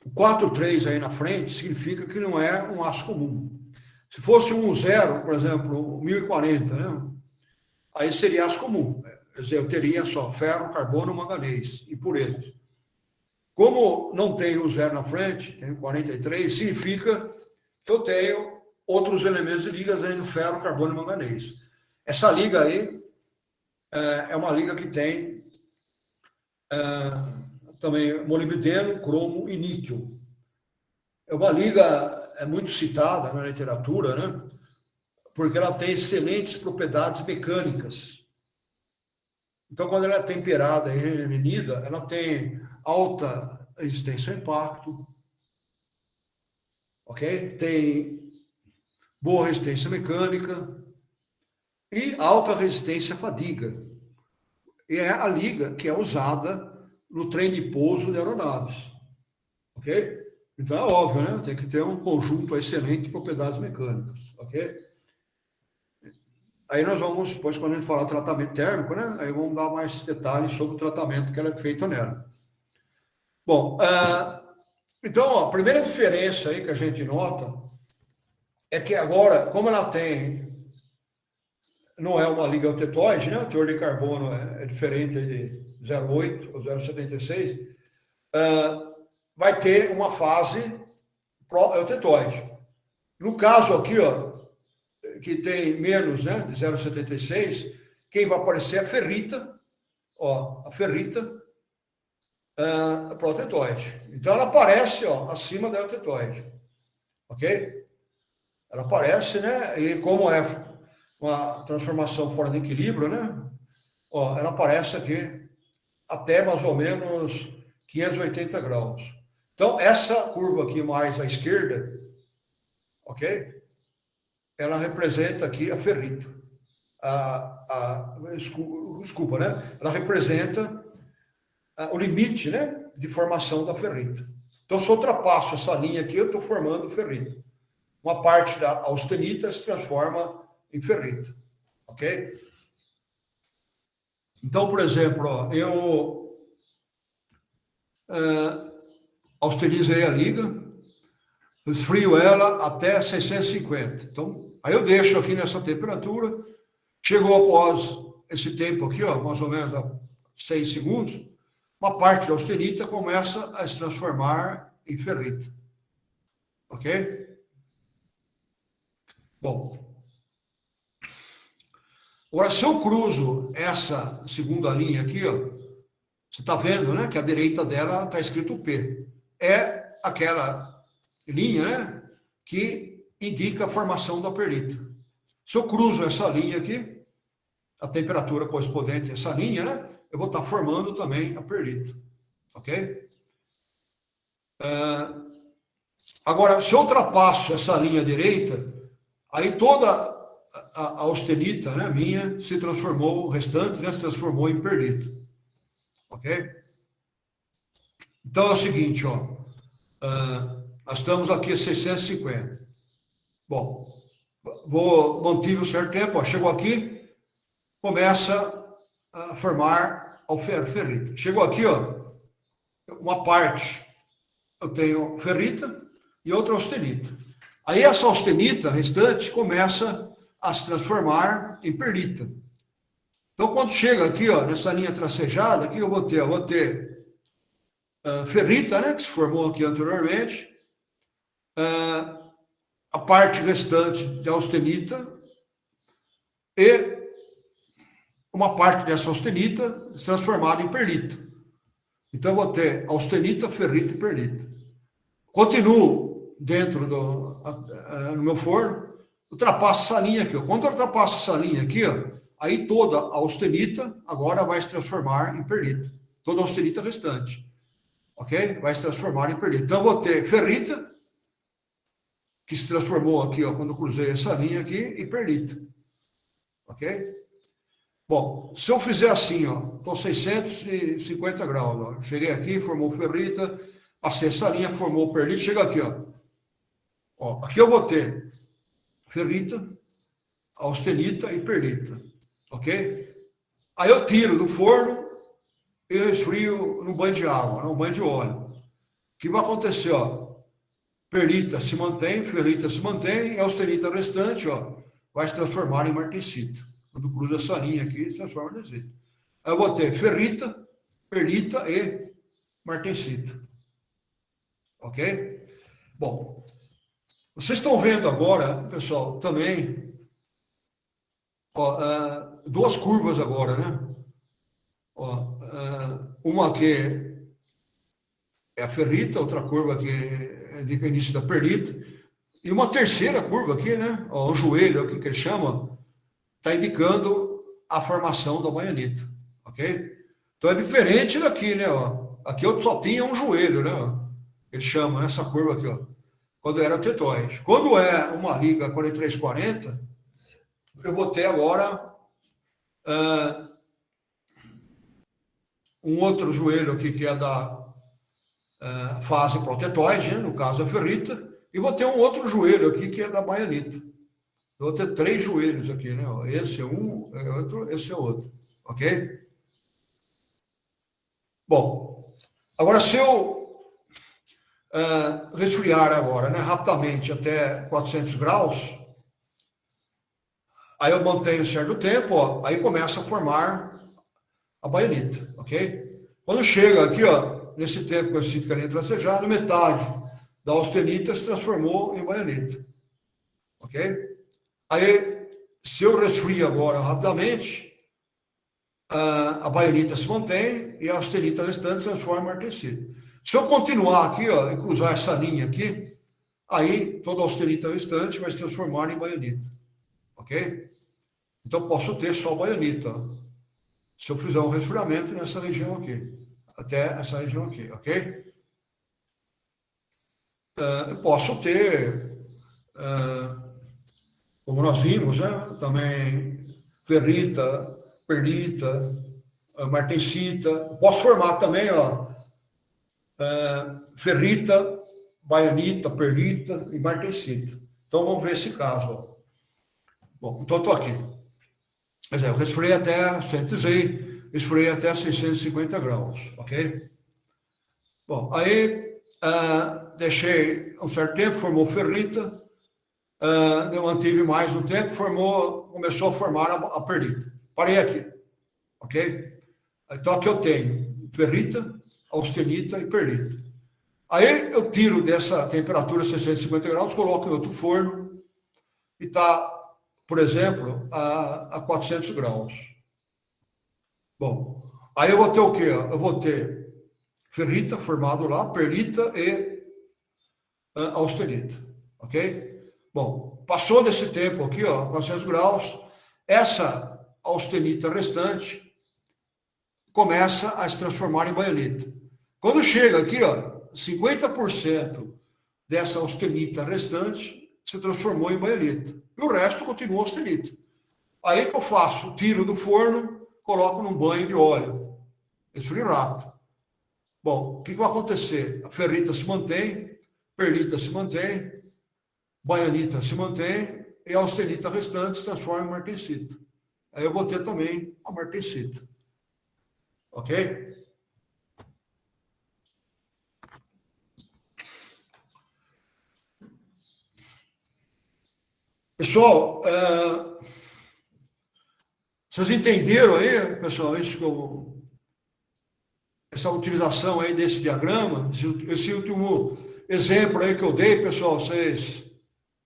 O 4,3 aí na frente significa que não é um ácido comum. Se fosse um 0, por exemplo, 1040, né? Aí seria ácido comum. Quer dizer, eu teria só ferro, carbono, manganês, impurezas. Como não tenho o 0 na frente, tenho 43, significa que eu tenho outros elementos de ligas aí no ferro, carbono e manganês. Essa liga aí é uma liga que tem também molibdeno, cromo e níquel. É uma liga muito citada na literatura, né? Porque ela tem excelentes propriedades mecânicas. Então, quando ela é temperada e reunida, ela tem alta resistência ao impacto, ok? Tem boa resistência mecânica e alta resistência à fadiga. E é a liga que é usada no trem de pouso de aeronaves, ok? Então é óbvio, né? Tem que ter um conjunto excelente de propriedades mecânicas, ok? Aí nós vamos, depois, quando a gente falar tratamento térmico, né? Aí vamos dar mais detalhes sobre o tratamento que ela é feito nela. Bom, então, ó, a primeira diferença aí que a gente nota é que agora, como ela não é uma liga eutetoide, né? O teor de carbono é diferente de 0,8 ou 0,76, vai ter uma fase pró-eutetoide. No caso aqui, ó, que tem menos, né, de 0,76, quem vai aparecer é a ferrita, ó, a ferrita pró-eutetoide. Então ela aparece, ó, acima da eutetoide, ok? Ela aparece, né, e como é uma transformação fora de equilíbrio, né, ó, ela aparece aqui até mais ou menos 580 graus. Então essa curva aqui mais à esquerda, ok? Ela representa aqui a ferrita. Desculpa, né? Ela representa o limite, né, de formação da ferrita. Então, se eu ultrapasso essa linha aqui, eu estou formando ferrita. Uma parte da austenita se transforma em ferrita. Ok? Então, por exemplo, ó, eu austenizei a liga, esfrio ela até 650. Então, aí eu deixo aqui nessa temperatura. Chegou após esse tempo aqui, ó, mais ou menos 6 segundos, uma parte da austenita começa a se transformar em ferrita. Ok? Bom. Agora, se eu cruzo essa segunda linha aqui, ó, você está vendo, né, que à direita dela está escrito P. É aquela linha, né, que indica a formação da perlita. Se eu cruzo essa linha aqui, a temperatura correspondente a essa linha, né, eu vou estar formando também a perlita. Ok? Agora, se eu ultrapasso essa linha direita, aí toda a austenita, né, minha, se transformou, o restante, né, se transformou em perlita. Ok? Então é o seguinte, ó, nós estamos aqui a 650. Bom, mantive um certo tempo, ó, chegou aqui, começa a formar a ferrita. Chegou aqui, ó, uma parte, eu tenho ferrita e outra austenita. Aí essa austenita restante começa a se transformar em perlita. Então, quando chega aqui, ó, nessa linha tracejada, aqui eu vou ter? Eu vou ter ferrita, né, que se formou aqui anteriormente, a parte restante de austenita e uma parte dessa austenita transformada em perlita. Então, eu vou ter austenita, ferrita e perlita. Continuo dentro no meu forno, ultrapasso essa linha aqui. Ó. Quando eu ultrapasso essa linha aqui, ó, aí toda a austenita agora vai se transformar em perlita. Toda a austenita restante. Ok? Vai se transformar em perlita. Então, eu vou ter ferrita, que se transformou aqui, ó, quando eu cruzei essa linha aqui, e perlita. Ok? Bom, se eu fizer assim, ó, estou 650 graus, ó, cheguei aqui, formou ferrita, passei essa linha, formou perlita, chega aqui, ó, aqui eu vou ter ferrita, austenita e perlita, ok? Aí eu tiro do forno e resfrio no banho de água, no banho de óleo. O que vai acontecer, ó? Perlita se mantém, ferrita se mantém, e a austenita restante, ó, vai se transformar em martensita. Quando cruza essa linha aqui, se transforma em martensita. Aí eu vou ter ferrita, perlita e martensita. Ok? Bom, vocês estão vendo agora, pessoal, também, ó, duas curvas agora, né? Ó, uma que é a ferrita, outra curva que é de início da perlita, e uma terceira curva aqui, né? Ó, o joelho aqui que ele chama, está indicando a formação da baianita, ok? Então é diferente daqui, né? Ó. Aqui eu só tinha um joelho, né? Ó. Ele chama nessa curva aqui, ó, quando era tetoide. Quando é uma liga 4340, eu vou ter agora um outro joelho aqui que é da fase protetoide, né? No caso a ferrita, e vou ter um outro joelho aqui que é da baianita. Eu vou ter 3 joelhos aqui, né? Esse é um, é outro, esse é outro, ok? Bom, agora se eu resfriar agora, né, rapidamente até 400 graus, aí eu mantenho um certo tempo, ó, aí começa a formar a baianita, ok? Quando chega aqui, ó, nesse tempo que eu sinto que a linha tracejada, metade da austenita se transformou em baianita, ok? Aí, se eu resfrio agora rapidamente, a baianita se mantém e a austenita restante se transforma em martensita. Se eu continuar aqui, ó, e cruzar essa linha aqui, aí toda a austenita restante vai se transformar em baianita, ok? Então, posso ter só baianita, ó, se eu fizer um resfriamento nessa região aqui, até essa região aqui, ok? Eu posso ter, como nós vimos, né, também ferrita, perlita, martensita. Posso formar também, ó, ferrita, baianita, perlita e martensita. Então, vamos ver esse caso. Ó. Bom, então, estou aqui. Quer dizer, eu resfriei até 106, resfriei até 650 graus, ok? Bom, aí deixei um certo tempo, formou ferrita, eu mantive mais um tempo, começou a formar a perlita. Parei aqui, ok? Então, aqui eu tenho ferrita, austenita e perlita. Aí eu tiro dessa temperatura 650 graus, coloco em outro forno e está, por exemplo, a 400 graus. Bom, aí eu vou ter o quê? Eu vou ter ferrita formado lá, perlita e austenita, ok? Bom, passou desse tempo aqui, ó, 400 graus, essa austenita restante começa a se transformar em baianita. Quando chega aqui, ó, 50% dessa austenita restante se transformou em baianita. E o resto continua austenita. Aí que eu faço, tiro do forno, coloco num banho de óleo. Esfrio rápido. Bom, o que vai acontecer? A ferrita se mantém, perlita se mantém, baianita se mantém e a austenita restante se transforma em martensita. Aí eu vou ter também a martensita. Ok? Pessoal, vocês entenderam aí, pessoal, essa utilização aí desse diagrama, esse último exemplo aí que eu dei, pessoal, vocês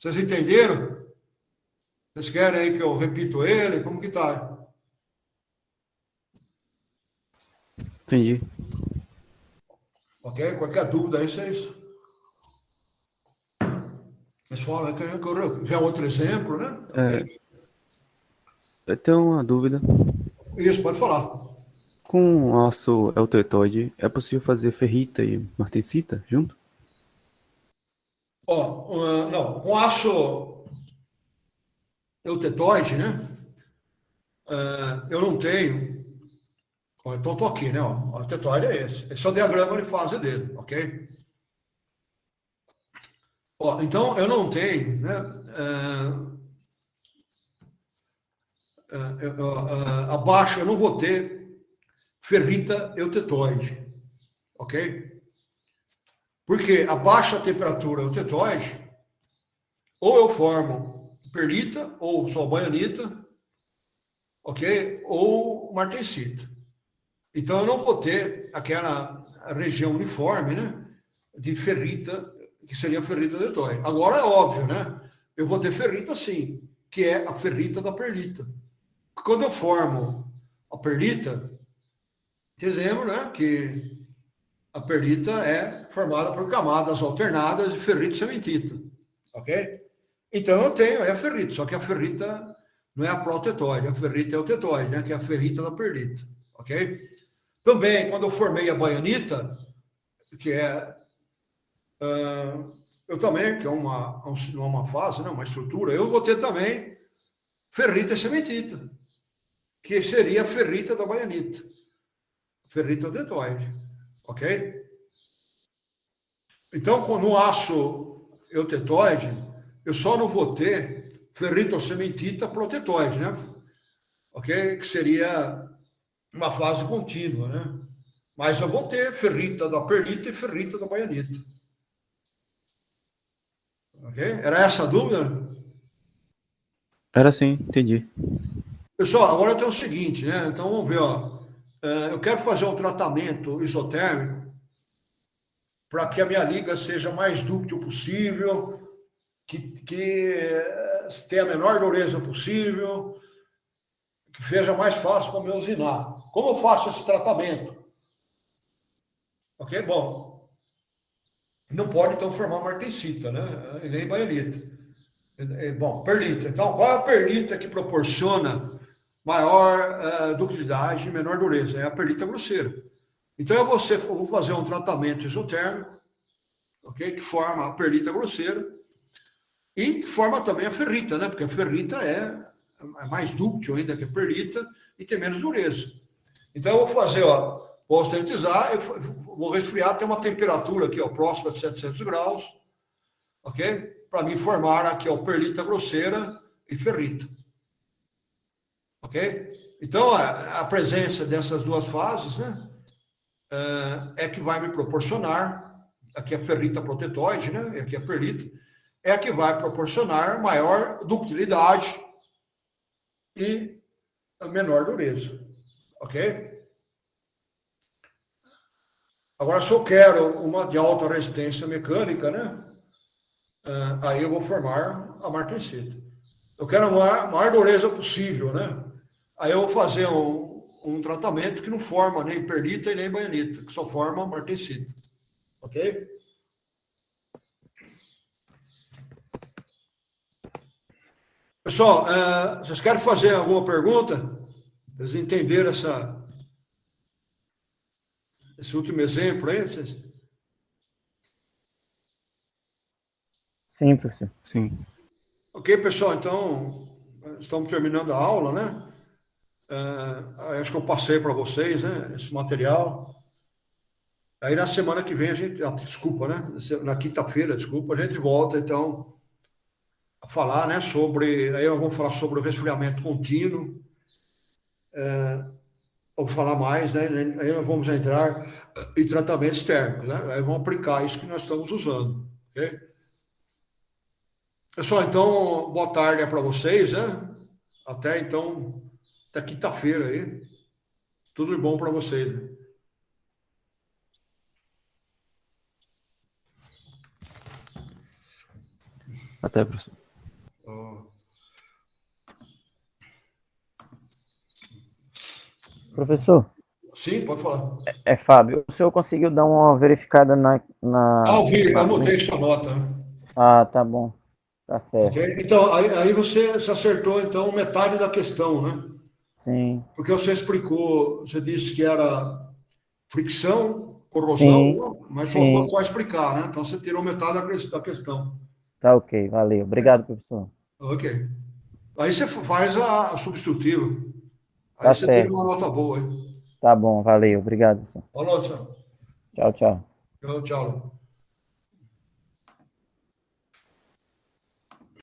entenderam? Vocês querem aí que eu repito ele? Como que tá? Entendi. Ok? Qualquer dúvida aí, vocês falam, que eu já outro exemplo, né? Eu tenho uma dúvida. Isso, pode falar. Com aço eutetoide, é possível fazer ferrita e martensita junto? Não, com aço eutetoide, né? eu não tenho... Então, estou aqui, né? Ó, o tetoide é esse. Esse é o diagrama de fase dele, ok? Ó, então, eu não tenho, né? Abaixo, eu não vou ter ferrita eutetoide, ok? Porque abaixo a temperatura eutetoide, ou eu formo perlita, ou só baianita, ok? Ou martensita. Então, eu não vou ter aquela região uniforme, né? De ferrita, que seria a ferrita eutetoide. Agora, é óbvio, né? Eu vou ter ferrita, sim, que é a ferrita da perlita. Quando eu formo a perlita, dizemos, né, que a perlita é formada por camadas alternadas de ferrita e cementita, ok? Então eu tenho a ferrita, só que a ferrita não é a protetóide, a ferrita é o tetóide, né, que é a ferrita da perlita, ok? Também, quando eu formei a baianita, que é... eu também, que é uma fase, né, uma estrutura, eu vou ter também ferrita e cementita, que seria a ferrita da baianita. Ferrita tetóide, ok? Então, no aço eutetoide, eu só não vou ter ferritocementita protetóide, né? Ok? Que seria uma fase contínua, né? Mas eu vou ter ferrita da perlita e ferrita da baianita. Ok? Era essa a dúvida? Era sim, entendi. Pessoal, agora tem o seguinte, né? Então, vamos ver, ó. Eu quero fazer um tratamento isotérmico para que a minha liga seja mais dúctil possível, que tenha a menor dureza possível, que seja mais fácil para me usinar. Como eu faço esse tratamento? Ok? Bom, não pode, então, formar martensita, né? E nem baianita. Bom, perlita. Então, qual é a perlita que proporciona maior ductilidade e menor dureza? É a perlita grosseira. Então, eu vou fazer um tratamento isotérmico, ok? Que forma a perlita grosseira e que forma também a ferrita, né? Porque a ferrita é mais dúctil ainda que a perlita e tem menos dureza. Então, eu vou fazer, ó, vou austeritizar, eu vou resfriar até uma temperatura aqui, ó, próxima de 700 graus, ok? Para me formar aqui, ó, perlita grosseira e ferrita, ok? Então, a presença dessas duas fases, né? É que vai me proporcionar, aqui a ferrita protetóide, né? Aqui a perlita, é a que vai proporcionar maior ductilidade e menor dureza, ok? Agora, se eu quero uma de alta resistência mecânica, né? Aí eu vou formar a martensita. Eu quero a maior dureza possível, né? Aí eu vou fazer um tratamento que não forma nem perlita e nem baianita, que só forma martensita. Ok? Pessoal, vocês querem fazer alguma pergunta? Vocês entenderam esse último exemplo aí? Sim, professor. Sim. Ok, pessoal, então estamos terminando a aula, né? Acho que eu passei para vocês, né? Esse material. Aí na semana que vem a gente, desculpa, né? Na quinta-feira, desculpa, a gente volta então a falar, né? Aí nós vamos falar sobre o resfriamento contínuo. Vamos falar mais, né? Aí nós vamos entrar em tratamentos térmicos, né? Aí vamos aplicar isso que nós estamos usando, ok? Pessoal, então, boa tarde para vocês, né? Até então, até quinta-feira aí. Tudo de bom para vocês, né? Até, professor. Professor, Sim, pode falar. Fábio, o senhor conseguiu dar uma verificada na... Eu mudei sua nota, né? Ah, tá bom. Tá certo. Ok? Então, aí você se acertou, então, metade da questão, né? Sim. Porque você explicou, você disse que era fricção, corrosão, Sim, mas sim. faltou só explicar, né? Então, você tirou metade da questão. Tá ok, valeu. Obrigado, professor. Ok. Aí você faz a substitutiva. Aí Tá você tira certo. uma nota boa, hein? Tá bom, valeu. Obrigado, senhor. Falou, tchau. Tchau, tchau. Tchau, tchau.